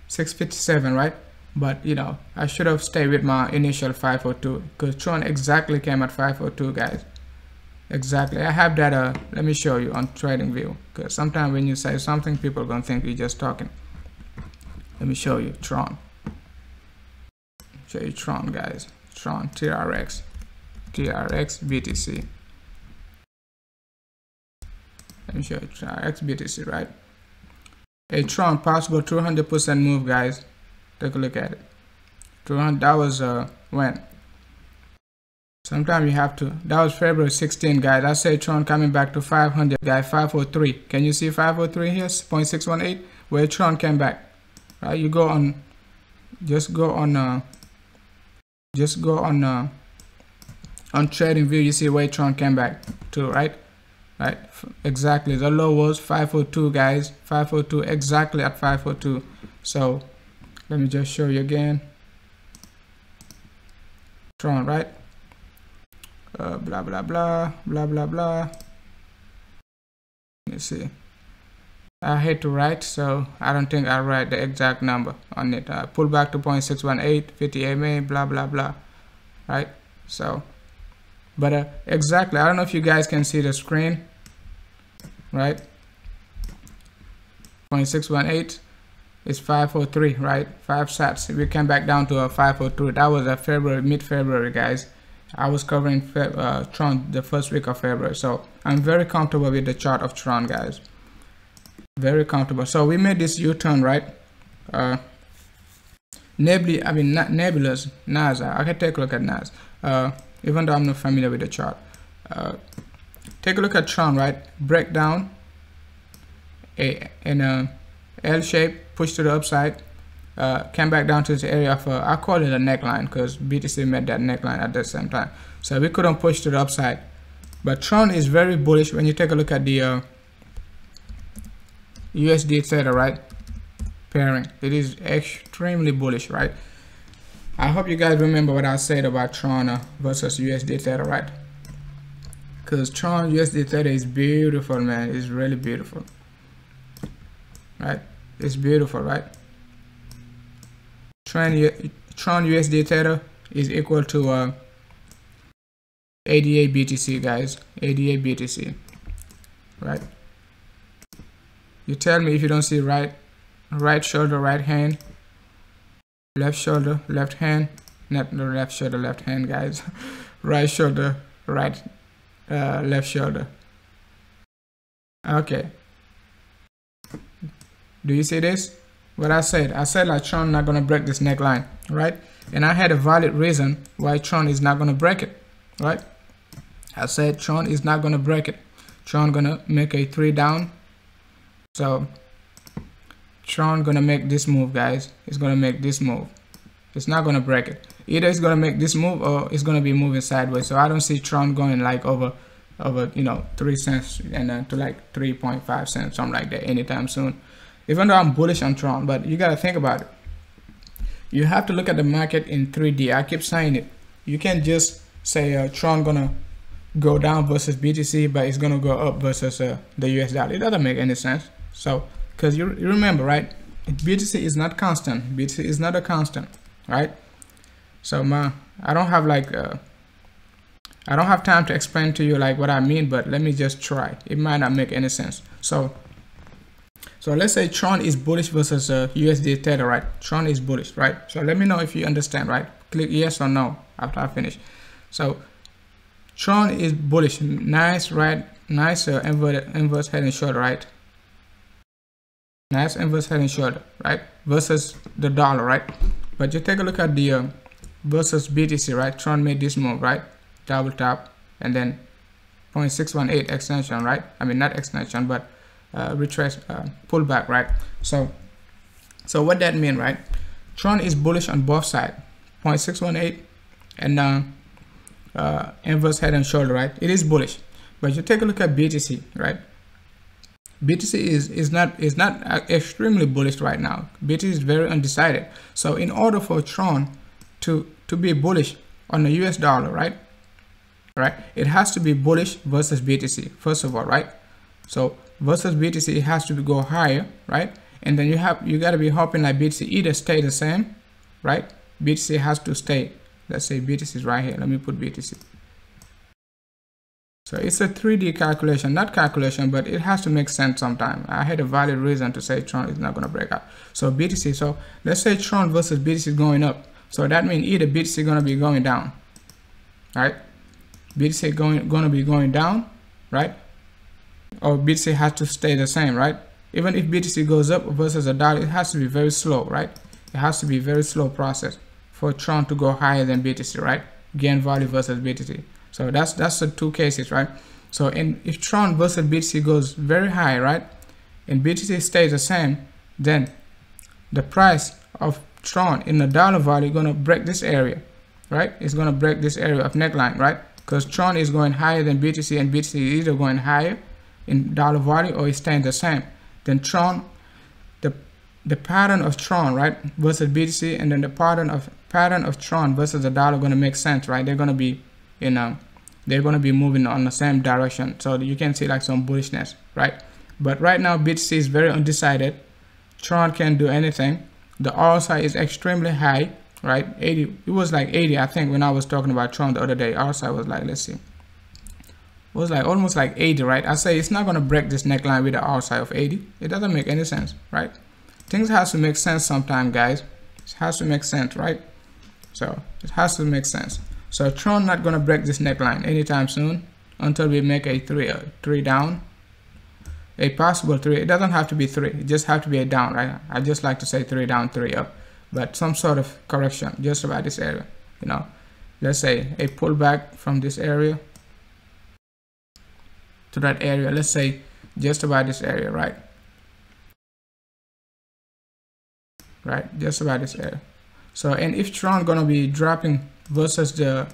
657, right? But you know, I should have stayed with my initial 502, because TRON exactly came at 502, guys. Exactly. I have that. Let me show you on TradingView, because sometimes when you say something, people are gonna think you're just talking. Let me show you TRON. Show you TRON, guys. TRON, TRX BTC. Let me show you TRX BTC, right? A TRON possible 200% move, guys. Take a look at it. 200. That was when? Sometimes you have to. That was February 16, guys. I say TRON coming back to 500, guys. 503. Can you see 503 here? 0.618. where Tron came back, right? You go on, just go on trading view. You see where Tron came back to, right? Right, exactly. The low was 502, guys. 502, exactly at 502. So let me just show you again. Tron, right? Blah blah blah blah blah blah. Let me see. I hate to write, so I don't think I'll write the exact number on it. Pull back to 0.618, 50 MA, blah blah blah. Right? So, but exactly, I don't know if you guys can see the screen, right? 0.618 is 503, right? 5 sats. We came back down to a 502. That was a February, mid-February, guys. I was covering Tron the first week of February, so I'm very comfortable with the chart of Tron, guys. Very comfortable. So we made this U-turn, right? Nebulas, NAS. I can take a look at NAS. Even though I'm not familiar with the chart. Take a look at Tron, right? Breakdown in a L shape, push to the upside, came back down to this area of I call it a neckline because BTC made that neckline at the same time. So we couldn't push to the upside. But Tron is very bullish when you take a look at the USD Theta, right? Pairing. It is extremely bullish, right? I hope you guys remember what I said about Tron versus USD Theta, right? Because Tron USD Theta is beautiful, man. It's really beautiful, right? It's beautiful, right? Tron USD Theta is equal to 88 BTC, guys. 88 BTC, right? You tell me if you don't see right shoulder, right hand, left shoulder, left hand, not the left shoulder, left hand, guys. Right shoulder, right, left shoulder. Okay. Do you see this? What I said like Tron not gonna break this neckline, right? And I had a valid reason why Tron is not gonna break it, right? I said Tron is not gonna break it. Tron gonna make a 3 down. So Tron gonna make this move, guys. It's gonna make this move. It's not gonna break it. Either it's gonna make this move or it's gonna be moving sideways. So I don't see Tron going like over 3 cents and then to like 3.5 cents, something like that anytime soon. Even though I'm bullish on Tron, but you gotta think about it. You have to look at the market in 3D. I keep saying it. You can't just say Tron gonna go down versus BTC, but it's gonna go up versus the US dollar. It doesn't make any sense. So, because you remember, right? BTC is not constant. BTC is not a constant, right? So, I don't have like I don't have time to explain to you like what I mean, but let me just try. It might not make any sense. So let's say Tron is bullish versus USD Theta, right? Tron is bullish, right? So let me know if you understand, right? Click yes or no after I finish. So Tron is bullish, nice, right? Nice inverse head and shoulder, right? Nice inverse head and shoulder, right? Versus the dollar, right? But you take a look at the versus BTC, right? Tron made this move, right? Double tap and then 0.618 extension, right? I mean not extension, but retrace pullback, right? So what that mean, right? Tron is bullish on both sides, 0.618 and inverse head and shoulder, right? It is bullish. But you take a look at BTC, right? BTC is not extremely bullish right now. BTC is very undecided. So in order for Tron to be bullish on the US dollar, right? It has to be bullish versus BTC first of all, right? So versus BTC, it has to go higher, right? And then you got to be hoping like BTC either stay the same, right? BTC has to stay. Let's say BTC is right here. Let me put BTC. So it's a 3D calculation, not calculation, but it has to make sense sometime. I had a valid reason to say Tron is not going to break out. So BTC, so let's say Tron versus BTC is going up. So that means either BTC is going to be going down, right? BTC going to be going down, right? Or BTC has to stay the same, right? Even if BTC goes up versus a dollar, it has to be very slow, right? It has to be very slow process for Tron to go higher than BTC, right? Gain value versus BTC. So that's the two cases, right? So if Tron versus BTC goes very high, right? And BTC stays the same, then the price of TRON in the dollar value is going to break this area, right? It's going to break this area of neckline, right? Because TRON is going higher than BTC, and BTC is either going higher in dollar value or it's staying the same. Then TRON, the pattern of TRON, right, versus BTC, and then the pattern of TRON versus the dollar going to make sense, right? They're going to be, you know, they're going to be moving on the same direction, so you can see like some bullishness, right? But right now BTC is very undecided. TRON can't do anything. The RSI is extremely high, right? 80. It was like 80, I think, when I was talking about TRON the other day. RSI was like, let's see, it was like almost like 80, right? I say it's not going to break this neckline with the RSI of 80. It doesn't make any sense, right? Things has to make sense sometime, guys. It has to make sense, right? So it has to make sense. So TRON not going to break this neckline anytime soon until we make a three down, a possible 3. It doesn't have to be 3, it just have to be a down, right? I just like to say 3 down, 3 up, but some sort of correction just about this area, you know. Let's say a pullback from this area to that area, let's say just about this area, right? Right, just about this area. So, and if TRON gonna be dropping versus the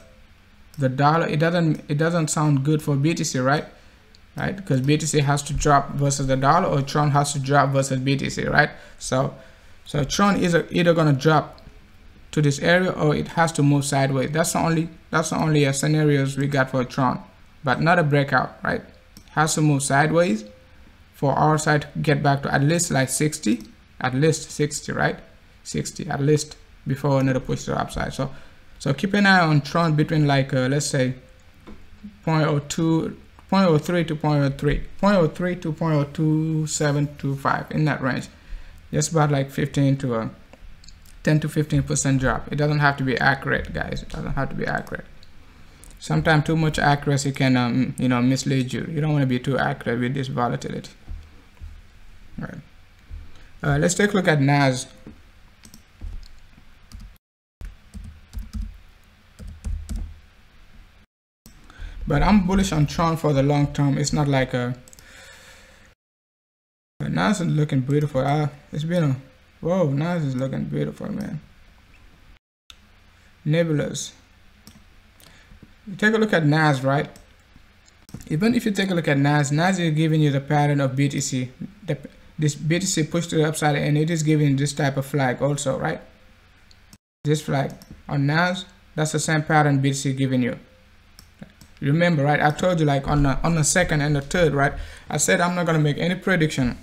dollar, it doesn't sound good for BTC, right? Right, because BTC has to drop versus the dollar, or TRON has to drop versus BTC, right? So TRON is either gonna drop to this area or it has to move sideways. That's the only scenarios we got for TRON, but not a breakout, right? It has to move sideways for our side to get back to at least like 60. At least 60, right? 60 at least before another push to the upside. So keep an eye on TRON between like let's say 0.03 to 0.03 to 0.2725, in that range. Just about like 15 to 10 to 15% drop. It doesn't have to be accurate, guys. It doesn't have to be accurate. Sometimes too much accuracy can you know, mislead you. You don't want to be too accurate with this volatility. All right. Let's take a look at NAS. But I'm bullish on TRON for the long term. It's not like NAS is looking beautiful. It's been a whoa. NAS is looking beautiful, man. Nebulas. You take a look at NAS, right? Even if you take a look at NAS is giving you the pattern of BTC. This BTC pushed to the upside, and it is giving this type of flag also, right? This flag on NAS, that's the same pattern BTC giving you. Remember, right? I told you like on the second and the third, right? I said I'm not gonna make any prediction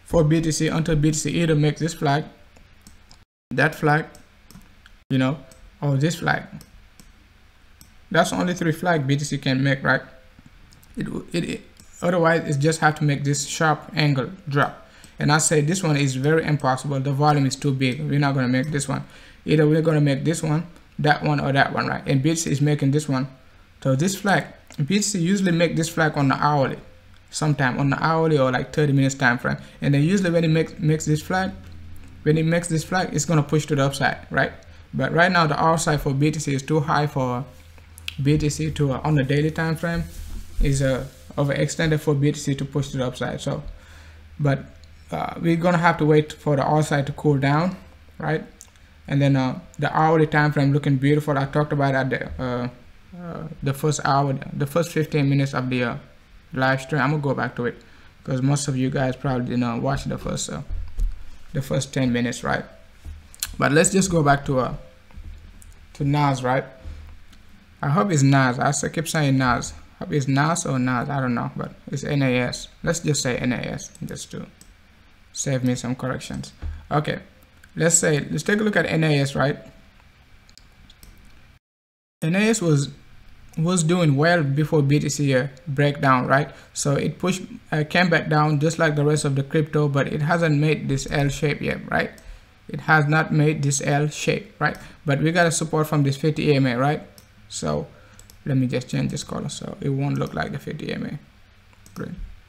for BTC until BTC either makes this flag, that flag, you know, or this flag. That's only 3 flags BTC can make, right? Otherwise, it just have to make this sharp angle drop. And I say this one is very impossible. The volume is too big. We're not going to make this one. Either we're going to make this one, that one, or that one, right? And BTC is making this one. So this flag, BTC usually make this flag on the hourly, sometime on the hourly or like 30 minutes time frame. And then usually when it makes this flag, it's going to push to the upside, right? But right now the RSI for BTC is too high for BTC to on the daily time frame. Is overextended for BTC to push to the upside. So, but we're gonna have to wait for the RSI to cool down, right? And then the hourly time frame looking beautiful. I talked about at the first hour, the first 15 minutes of the live stream. I'm gonna go back to it because most of you guys probably did not watch the first 10 minutes, right? But let's just go back to NAS, right? I hope it's NAS. I keep saying NAS. I hope it's NAS or NAS. I don't know, but it's NAS. Let's just say NAS just to save me some corrections. Okay, let's take a look at NAS, right? NAS was doing well before BTC breakdown, right? So it pushed came back down just like the rest of the crypto, but it hasn't made this L shape yet, right? It has not made this L shape, right? But we got a support from this 50 EMA, right? So let me just change this color so it won't look like the 50 EMA,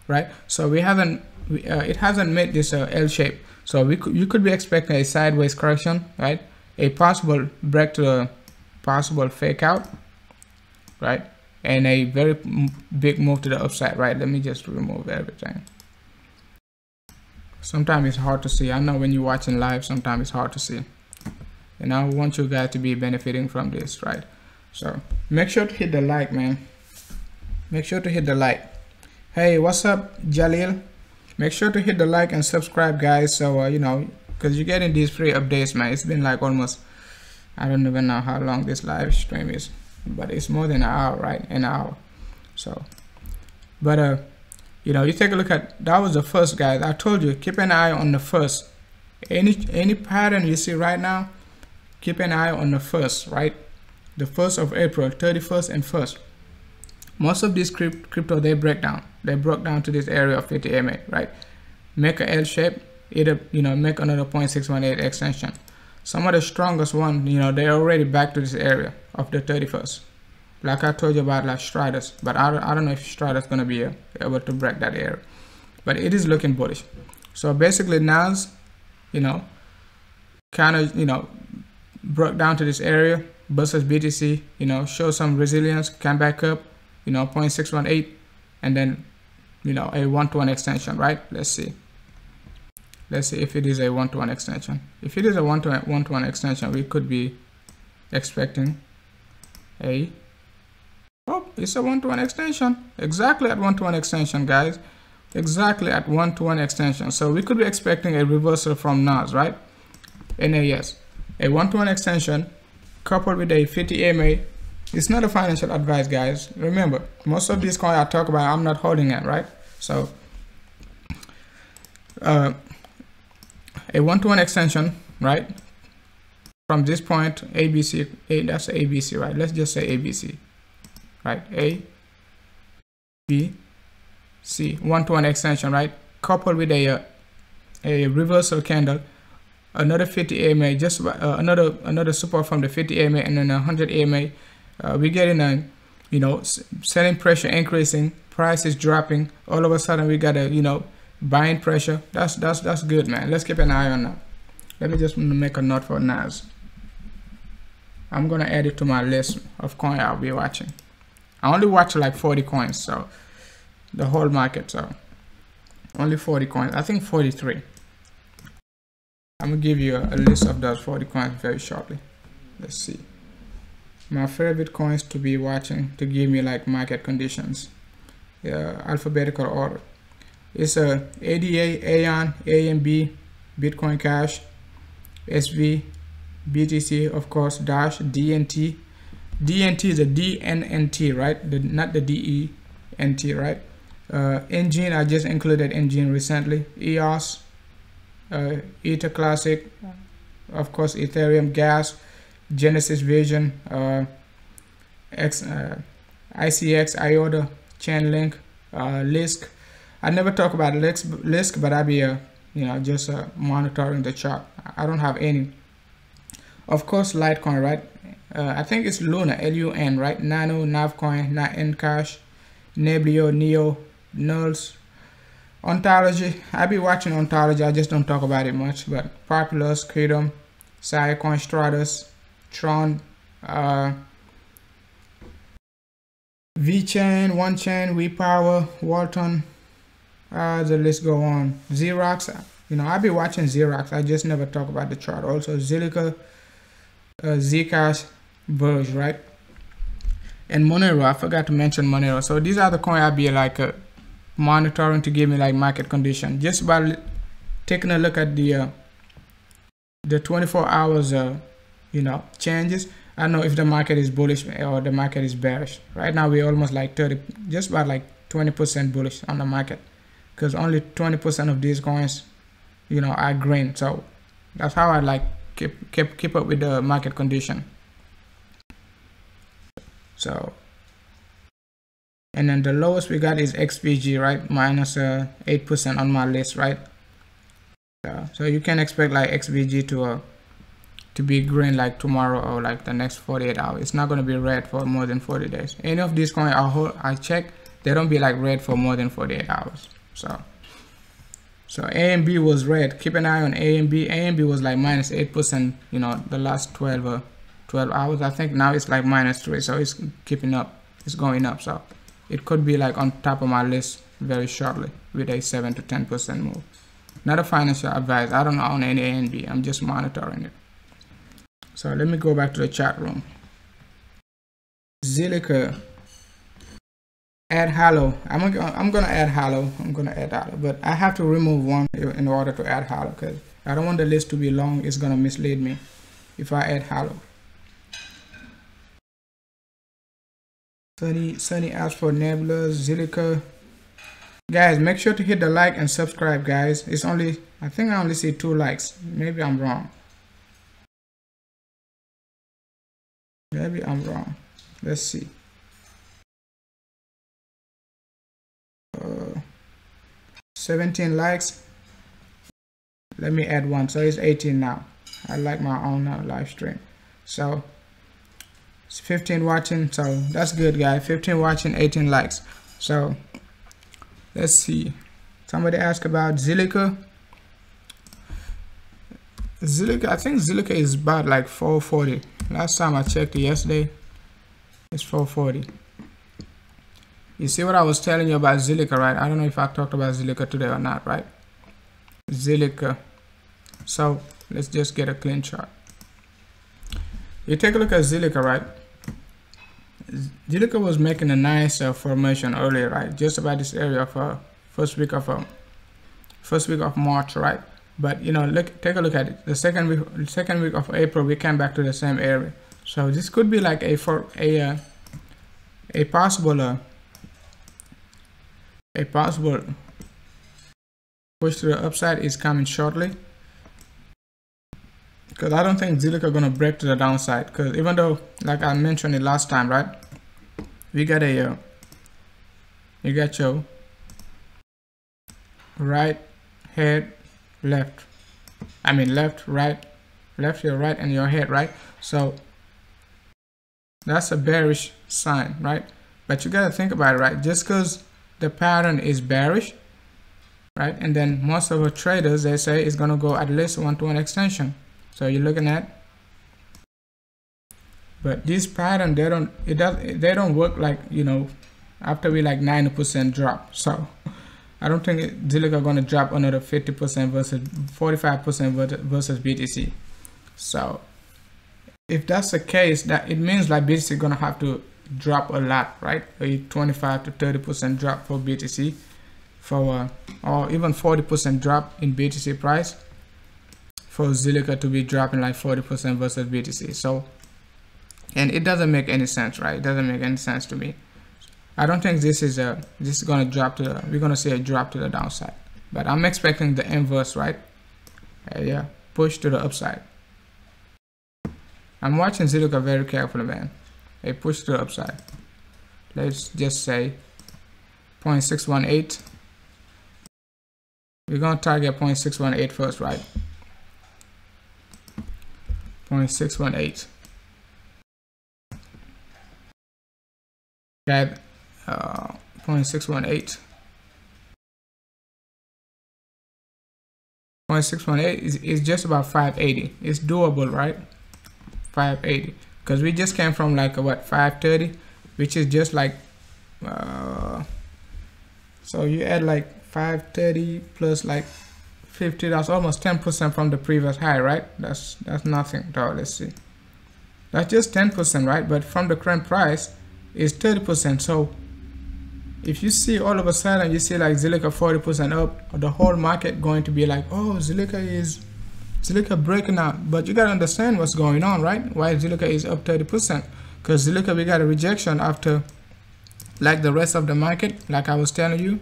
right? So it hasn't made this L shape, so you could be expecting a sideways correction, right? A possible break to a possible fake out, right? And a very big move to the upside, right? Let me just remove everything. Sometimes it's hard to see. I know when you're watching live, sometimes it's hard to see. And I want you guys to be benefiting from this, right? So make sure to hit the like, man. Make sure to hit the like. Hey, what's up, Jalil? Make sure to hit the like and subscribe, guys. So you know, because you're getting these free updates, man. It's been like almost, I don't even know how long this live stream is, but it's more than an hour, right? An hour. So, but you know, you take a look at, that was the first, guys. I told you, keep an eye on the first. Any pattern you see right now, keep an eye on the first, right? The 1st of April, 31st and 1st. Most of these crypto, they break down. They broke down to this area of 50 MA, right? Make a L shape, either, you know, make another 0.618 extension. Some of the strongest one, you know, they're already back to this area of the 31st. Like I told you about, like STRATIS, but I don't know if STRATIS is gonna be able to break that area, but it is looking bullish. So basically, NAS, you know, kind of, you know, broke down to this area versus BTC, you know, show some resilience, come back up, you know, 0.618, and then, you know, a 1-to-1 extension, right? Let's see if it is a 1-to-1 extension. If it is a 1-to-1 extension, we could be expecting a, oh, it's a 1-to-1 extension, exactly at 1-to-1 extension, guys, exactly at 1-to-1 extension. So we could be expecting a reversal from NAS, right? NAS, a 1-to-1 extension coupled with a 50 MA. It's not a financial advice, guys. Remember, most of these coins I talk about, I'm not holding it, right? So a 1-to-1 extension, right? From this point, ABC, that's ABC, right? Let's just say ABC, right? A, B, C, 1-to-1 extension, right? Coupled with a reversal candle, another 50 AMA, just another support from the 50 AMA, and then 100 AMA. We're getting a, you know, selling pressure increasing, price is dropping. All of a sudden, we got a, you know, buying pressure. That's good, man. Let's keep an eye on that. Let me just make a note for NAS. I'm gonna add it to my list of coins I'll be watching. I only watch like 40 coins, so the whole market. So only 40 coins. I think 43. I'm gonna give you a list of those 40 coins very shortly. Let's see. My favorite coins to be watching to give me like market conditions. Alphabetical order. It's a ADA, AON, AMB, Bitcoin Cash, SV, BTC, of course, Dash, DNT. DNT is a DNNT, right? Not the DENT, right? Engine, I just included Engine recently. EOS, Ether Classic, of course, Ethereum, Gas, Genesis Vision, ICX, IOTA, Chainlink, LISC. I never talk about LISC, but I be you know, just monitoring the chart. I don't have any. Of course, LITECOIN, right? I think it's Luna, LUN, right? Nano, Navcoin, Ncash, Nebulio, Neo, Nulls. Ontology, I be watching Ontology. I just don't talk about it much. But Populous, Freedom, Coin, Stratis, TRON, VChain, OneChain, WePower, Walton. The list go on. Xerox, you know, I be watching Xerox. I just never talk about the chart. Also ZILLIQA, Zcash, Verge, right? And Monero, I forgot to mention Monero. So these are the coins I be like monitoring to give me like market condition. Just by taking a look at the 24 hours, you know, changes. I know if the market is bullish or the market is bearish. Right now we're almost like 30, just about like 20% bullish on the market, because only 20% of these coins, you know, are green. So that's how I like keep up with the market condition. So, and then the lowest we got is XPG, right? Minus 8% on my list, right? So you can expect like XPG to be green like tomorrow or like the next 48 hours. It's not going to be red for more than 40 days. Any of these coins I check, they don't be like red for more than 48 hours. So AMB was red. Keep an eye on AMB. AMB was like minus 8%, you know, the last 12 hours. I think now it's like minus 3. So it's keeping up. It's going up. So it could be like on top of my list very shortly with a 7 to 10% move. Not a financial advice. I don't own any ANB. I'm just monitoring it. So let me go back to the chat room. ZILLIQA. Add halo. I'm gonna add halo. But I have to remove one in order to add halo because I don't want the list to be long. It's gonna mislead me if I add halo. Sunny asked for Nebulas, ZILLIQA. Guys, make sure to hit the like and subscribe, guys. It's only, I think I only see 2 likes. Maybe I'm wrong. Let's see. 17 likes. Let me add one, so it's 18 now. I like my own live stream. So it's 15 watching, so that's good, guys. 15 watching, 18 likes. So let's see. Somebody asked about ZILLIQA. I think ZILLIQA is about like 440. Last time I checked it yesterday, it's 440. You see what I was telling you about ZILLIQA, right? I don't know if I talked about ZILLIQA today or not, right? ZILLIQA. So let's just get a clean chart. You take a look at ZILLIQA, right? ZILLIQA was making a nice formation earlier, right? Just about this area of first week of March, right? But you know, take a look at it. The second week of April, we came back to the same area. So this could be like a possible push to the upside is coming shortly, because I don't think ZILLIQA gonna break to the downside, because even though, like I mentioned it last time, right, we got you got your right head, left, right, your right, and your head, right? So that's a bearish sign, right? But you gotta think about it, right? Just because the pattern is bearish, right, and then most of the traders, they say it's gonna go at least 1-to-1 extension. So you're looking at, but this pattern, they don't work like, you know, after we like 90% drop. So I don't think ZILLIQA gonna drop another 50% versus 45% versus BTC. So if that's the case, that it means like BTC gonna have to drop a lot, right? A 25 to 30% drop for BTC, or even 40% drop in BTC price for ZILLIQA to be dropping like 40% versus BTC. So, and it doesn't make any sense, right? It doesn't make any sense to me. I don't think this is gonna drop to the, we're gonna see a drop to the downside, but I'm expecting the inverse, right? Yeah, push to the upside. I'm watching ZILLIQA very carefully, man. A push to the upside. Let's just say 0.618. We're gonna target 0.618 first, right? 0.618. That 0.618. 0.618 is just about 580. It's doable, right? 580. Because we just came from like what, 530, which is just like so you add like 530 plus like 50, that's almost 10% from the previous high, right? That's nothing at all. Let's see, that's just 10%, right? But from the current price is 30%. So if you see all of a sudden you see like ZILLIQA 40% up, the whole market going to be like, oh, ZILLIQA breaking out. But you gotta understand what's going on, right? Why ZILLIQA is up 30%? Because ZILLIQA, we got a rejection after, like the rest of the market, like I was telling you.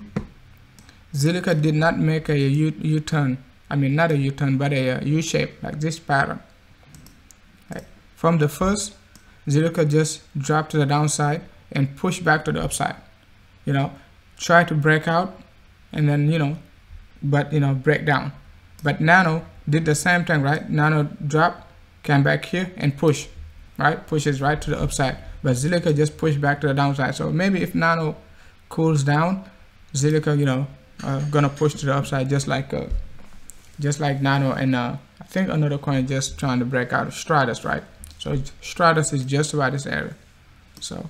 ZILLIQA did not make a U-turn. I mean, not a U-turn, but a U-shape, like this pattern. Right. From the first, ZILLIQA just dropped to the downside and pushed back to the upside. You know, try to break out, and then, you know, but, you know, break down. But Nano did the same thing, right? Nano dropped, came back here and push, right? Pushes right to the upside. But ZILLIQA just pushed back to the downside. So maybe if Nano cools down, ZILLIQA, you know, gonna push to the upside, just like Nano, and I think another coin just trying to break out of STRATIS, right? So STRATIS is just about this area. So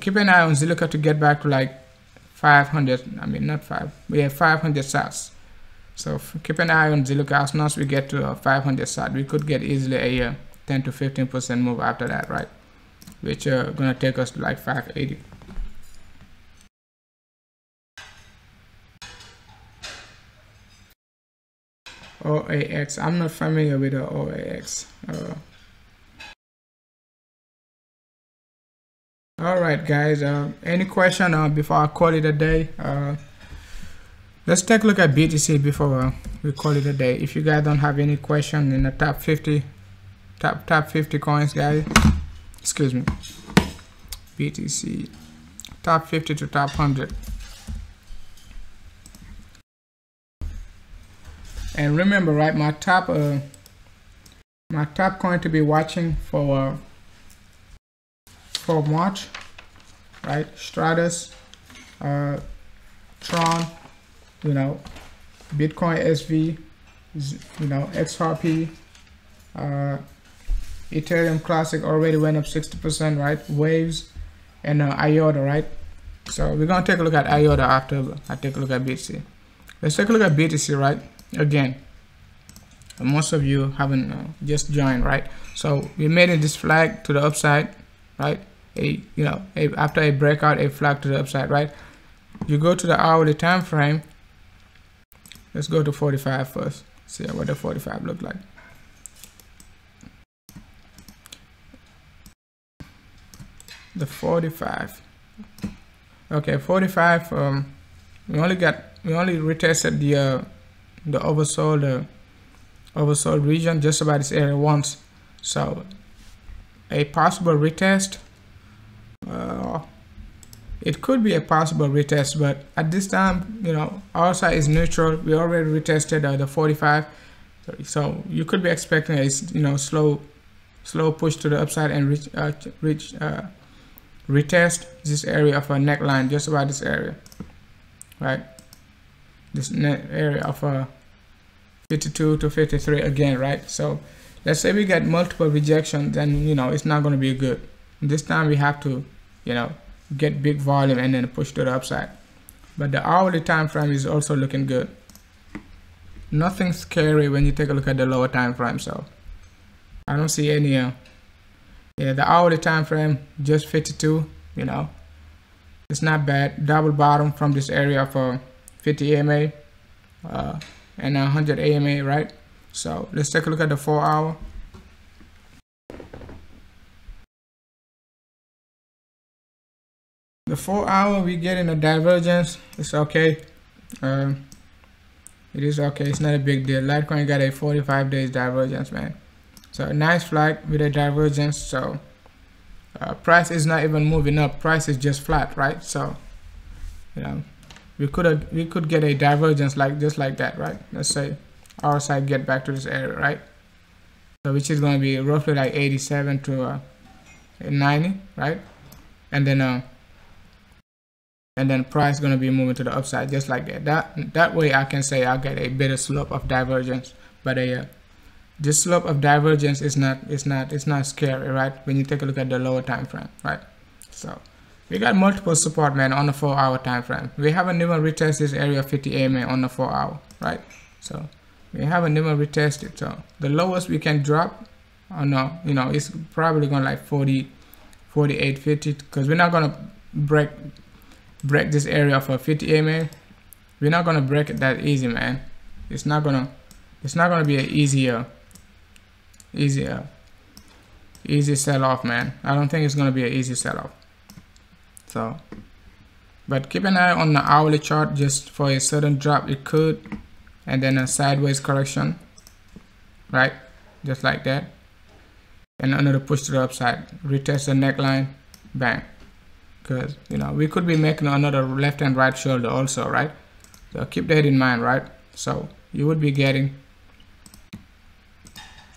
keep an eye on ZILLIQA to get back to like 500. I mean, not 5. We have 500 sats. So keep an eye on ZILLIQA. As soon as we get to 500 sat, we could get easily a 10 to 15% move after that, right? Which gonna take us to like 580. OAX. I'm not familiar with the OAX. All right, guys. Any question before I call it a day? Let's take a look at BTC before we call it a day. If you guys don't have any question in the top 50 coins, guys. Excuse me. BTC top 50 to top 100. And remember, right, my top coin to be watching for March, right? STRATIS, TRON, you know, Bitcoin SV, you know, XRP, Ethereum Classic already went up 60%, right? Waves and IOTA, right? So we're gonna take a look at IOTA after I take a look at BTC. Let's take a look at BTC, right? Again, most of you haven't just joined, right? So we made this flag to the upside, right? After a breakout, a flag to the upside, right? You go to the hourly time frame. Let's go to 45 first. See what the 45 look like. The 45. Okay, 45. We only retested the oversold region just about this area once. So a possible retest. It could be a possible retest, but at this time, you know, our side is neutral. We already retested the 45, so you could be expecting a, you know, slow push to the upside and retest this area of a neckline, just about this area, right? This area of 52 to 53 again, right? So let's say we get multiple rejections, then, you know, it's not going to be good. This time we have to, you know, get big volume and then push to the upside. But the hourly time frame is also looking good. Nothing scary when you take a look at the lower time frame. So I don't see any yeah, the hourly time frame just 52, you know, it's not bad. Double bottom from this area for 50 AMA and 100 AMA, right? So let's take a look at the 4 hour. The 4 hour, we get in a divergence. It's okay. It is okay. It's not a big deal. Litecoin got a 45 days divergence, man. So a nice flag with a divergence. So price is not even moving up. Price is just flat, right? So, you know, we could get a divergence like just like that, right? Let's say our side get back to this area, right? So which is going to be roughly like 87 to 90, right? And then price going to be moving to the upside just like that. That way I can say I'll get a better slope of divergence. But this slope of divergence is not scary, right? When you take a look at the lower time frame, right? So we got multiple support, man, on the 4 hour time frame. We haven't even retested this area 50 AMA on the 4 hour, right? So we haven't even retested. So the lowest we can drop, no, you know, it's probably going like 40, 48, 50, because we're not going to break this area for 50 AMA. We're not gonna break it that easy, man. It's not gonna be an easy sell-off, man. I don't think it's gonna be an easy sell-off. So, but keep an eye on the hourly chart. Just for a sudden drop, it could, and then a sideways correction, right? Just like that, and another push to the upside. Retest the neckline, bang. Because, you know, we could be making another left and right shoulder also, right? So keep that in mind, right? So you would be getting,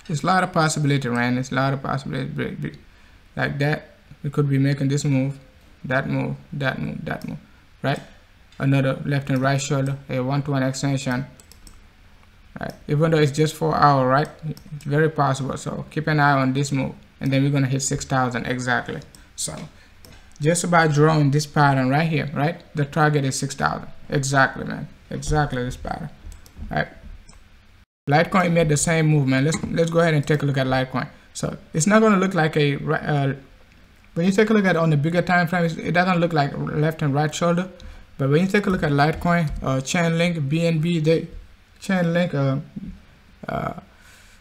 it's a lot of possibility, man. It's a lot of possibility like that. We could be making this move, that move, that move, that move, right? Another left and right shoulder, a 1-to-1 extension, right? Even though it's just 4 hours, right? It's very possible. So keep an eye on this move, and then we're gonna hit 6,000 exactly. So just about drawing this pattern right here, right? The target is 6,000 exactly, man. Exactly this pattern. right? Litecoin made the same movement. Let's go ahead and take a look at Litecoin. So it's not going to look like a when you take a look at it on the bigger time frame, it doesn't look like left and right shoulder. But when you take a look at Litecoin, Chainlink, BNB, they Chainlink,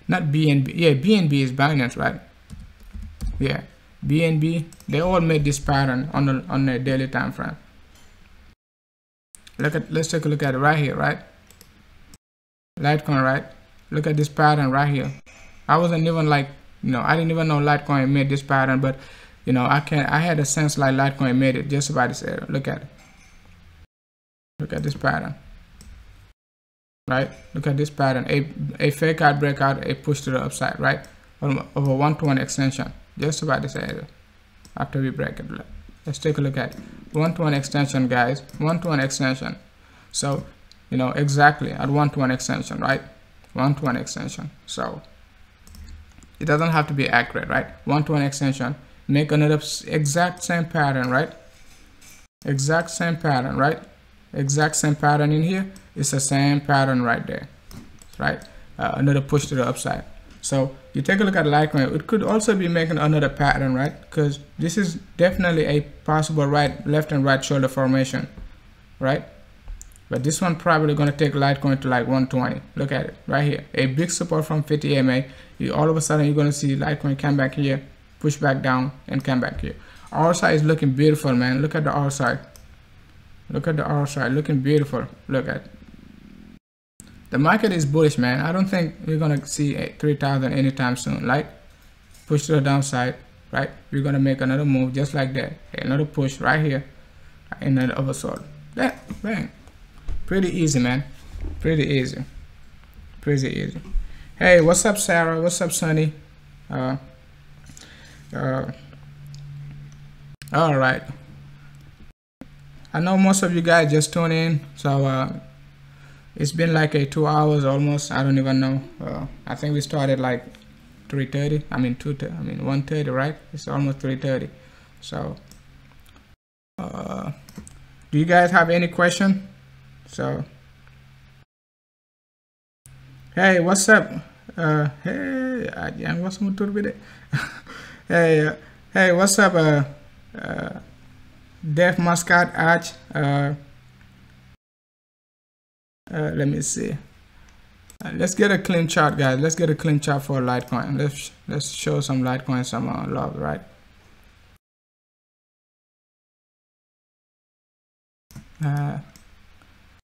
not BNB, yeah, BNB is Binance, right? Yeah, BNB, they all made this pattern on the daily time frame. Let's take a look at it right here, right? Litecoin, right? Look at this pattern right here. I wasn't even like, I didn't even know Litecoin made this pattern, but I had a sense like Litecoin made it just about this area. Look at it. Look at this pattern. Right? Look at this pattern. A fake out breakout, a push to the upside, right? Over 1-to-1 extension. Just about this area. After we break it. Let's take a look at it. 1-to-1 extension, guys. 1-to-1 extension. So, exactly at 1-to-1 extension, right? 1-to-1 extension. So it doesn't have to be accurate, right? 1-to-1 extension. Make another exact same pattern, right? Exact same pattern, right? Exact same pattern in here. It's the same pattern right there, right? Another push to the upside. So you take a look at Litecoin, it could also be making another pattern, right? Because this is definitely a possible left and right shoulder formation, right? But this one probably going to take Litecoin to like 120. Look at it right here. A big support from 50 EMA. All of a sudden you're going to see Litecoin come back here, push back down, and come back here. RSI is looking beautiful, man. Look at the RSI. Look at the RSI, looking beautiful. Look at it. The market is bullish, man. I don't think we're going to see 3,000 anytime soon. Like, push to the downside, right? We're going to make another move just like that. Another push right here. And then oversold. That, bang. Pretty easy, man. Pretty easy. Pretty easy. Hey, what's up, Sarah? What's up, Sunny? All right. I know most of you guys just tune in, so it's been like 2 hours almost. I don't even know. I think we started like 3:30. I mean 1:30, right? It's almost 3:30. So, do you guys have any question? So, hey, what's up? Hey, what's up with it? Hey, what's up? Def Muscat Arch. Let me see. Let's get a clean chart, guys. Let's get a clean chart for Litecoin. Let's show some Litecoin some love, right?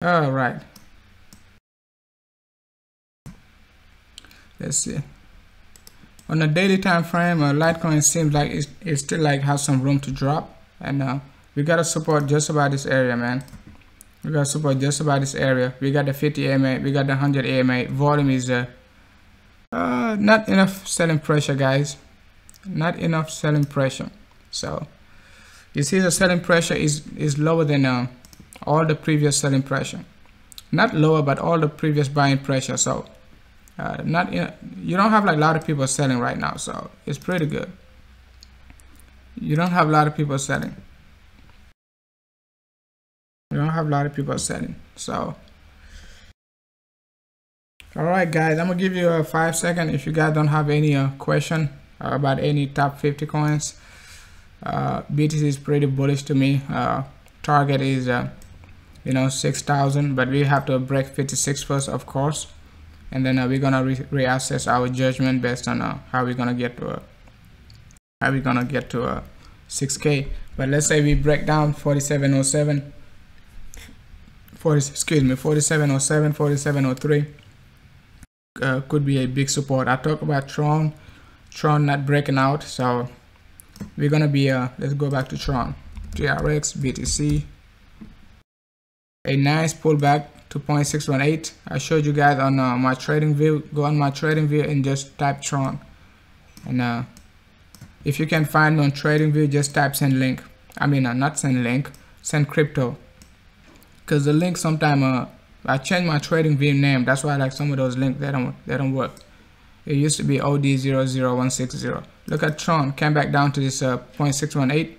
All right. Let's see. On the daily time frame, Litecoin seems like it still like has some room to drop, and we gotta support just about this area, man. We got support just about this area. We got the 50 EMA, we got the 100 EMA. Volume is not enough selling pressure, guys. Not enough selling pressure. So you see the selling pressure is lower than all the previous selling pressure. Not lower, but all the previous buying pressure. So you don't have like a lot of people selling right now, so it's pretty good. You don't have a lot of people selling. You don't have a lot of people selling. So, all right, guys, I'm gonna give you a 5 second. If you guys don't have any question about any top 50 coins, BTC is pretty bullish to me. Target is 6,000, but we have to break 56 first, of course, and then we're gonna reassess our judgment based on how we're gonna get to 6K. But let's say we break down 4707. 4707, 4703 could be a big support. I talked about TRON not breaking out, so we're gonna be let's go back to TRON, TRX, BTC, a nice pullback to 0.618. I showed you guys on my trading view. Go on my trading view and just type TRON, and if you can find me on trading view, just type send link. I mean not send link, send crypto. Because the link sometimes I changed my trading view name. That's why like some of those links they don't work. It used to be OD00160. Look at TRON, came back down to this 0.618.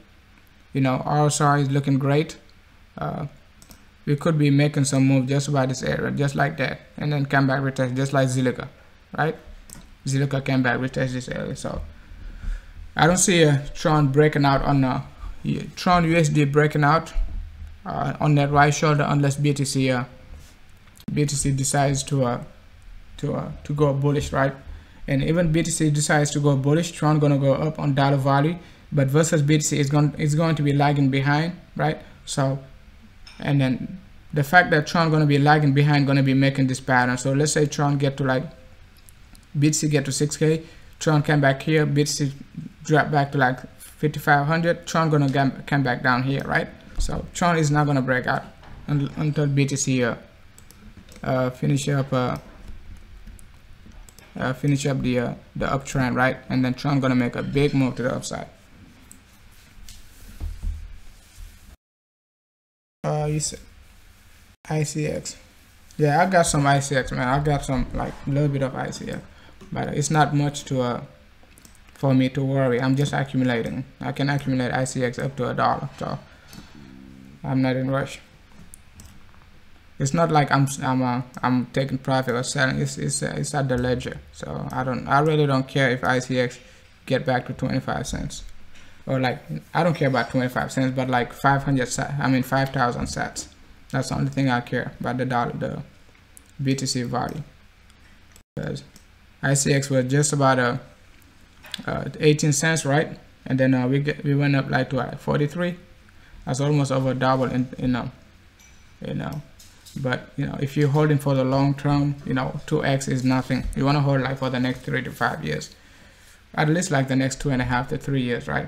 RSI is looking great. we could be making some move just about this area, just like that, and then come back retest, just like ZILLIQA, right? ZILLIQA came back retest this area. So I don't see a TRON breaking out on TRON USD breaking out on that right shoulder unless BTC decides to go bullish, right? And even BTC decides to go bullish, TRON gonna go up on dollar value, but versus BTC is going to be lagging behind, right? So, and then the fact that TRON gonna be lagging behind gonna be making this pattern. So let's say TRON get to like BTC get to 6K, TRON come back here, BTC drop back to like 5,500, TRON gonna come back down here, right? So TRON is not gonna break out until BTC finish up the uptrend, right? And then TRON gonna make a big move to the upside. You said ICX. Yeah, I got some ICX, man. I got some, like, a little bit of ICX, but it's not much to for me to worry. I'm just accumulating. I can accumulate ICX up to $1, so I'm not in rush. It's not like I'm taking profit or selling. It's at the ledger, so I really don't care if ICX get back to 25 cents, or like, I don't care about 25 cents, but like 5,000 sats. That's the only thing I care about, the BTC value, because ICX was just about 18 cents, right? And then we went up like to 43. That's almost over double but if you're holding for the long term, 2x is nothing. You want to hold like for the next 3 to 5 years, at least like the next 2.5 to 3 years, right?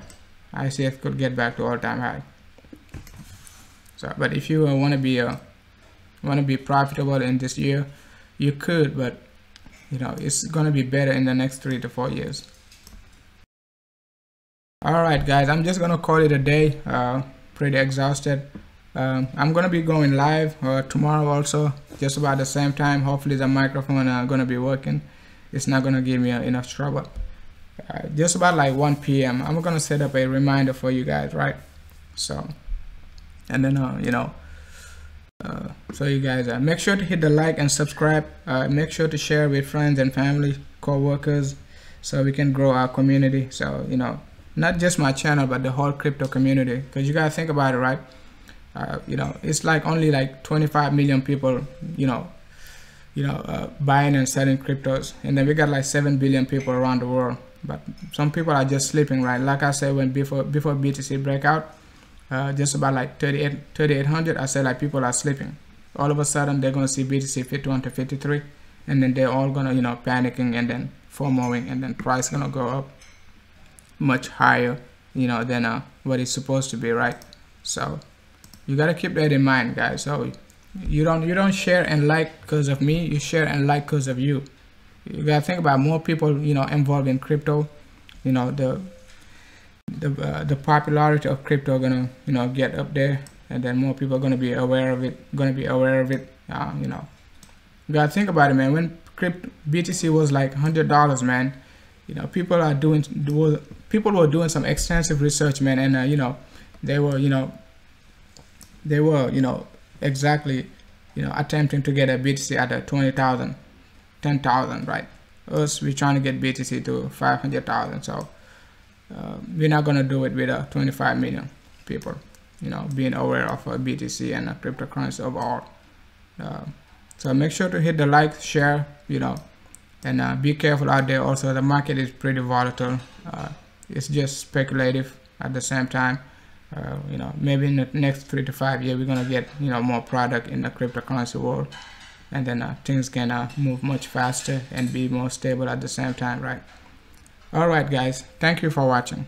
ICX could get back to all-time high. So, but if you want to be profitable in this year, you could, but it's gonna be better in the next 3 to 4 years. All right, guys, I'm just gonna call it a day. Pretty exhausted. I'm gonna be going live tomorrow also, just about the same time. Hopefully the microphone gonna be working. It's not gonna give me enough trouble. Just about like 1 p.m. I'm gonna set up a reminder for you guys, right? So, and then so you guys make sure to hit the like and subscribe. Make sure to share with friends and family, co-workers, so we can grow our community. So not just my channel, but the whole crypto community, because you gotta think about it, right? It's like only like 25 million people buying and selling cryptos, and then we got like 7 billion people around the world, but some people are just sleeping, right? Like I said, when before BTC breakout, just about like 3,800, I said like people are sleeping. All of a sudden they're gonna see BTC 51 to 53, and then they're all gonna panicking, and then FOMOing, and then price gonna go up much higher than what it's supposed to be, right? So you gotta keep that in mind, guys. So you don't share and like because of me, you share and like because of you. You gotta think about more people involved in crypto. The popularity of crypto gonna get up there, and then more people are gonna be aware of it. You gotta think about it, man. When BTC was like $100, man, people were doing some extensive research, man, and they were exactly attempting to get a BTC at 20,000, 10,000, right? Us, we're trying to get BTC to 500,000. So we're not gonna do it with 25 million people being aware of BTC and cryptocurrency overall. So make sure to hit the like, share, and be careful out there. Also, the market is pretty volatile. It's just speculative at the same time. Maybe in the next 3 to 5 years, we're gonna get more product in the cryptocurrency world, and then things can move much faster and be more stable at the same time, right? All right, guys, thank you for watching.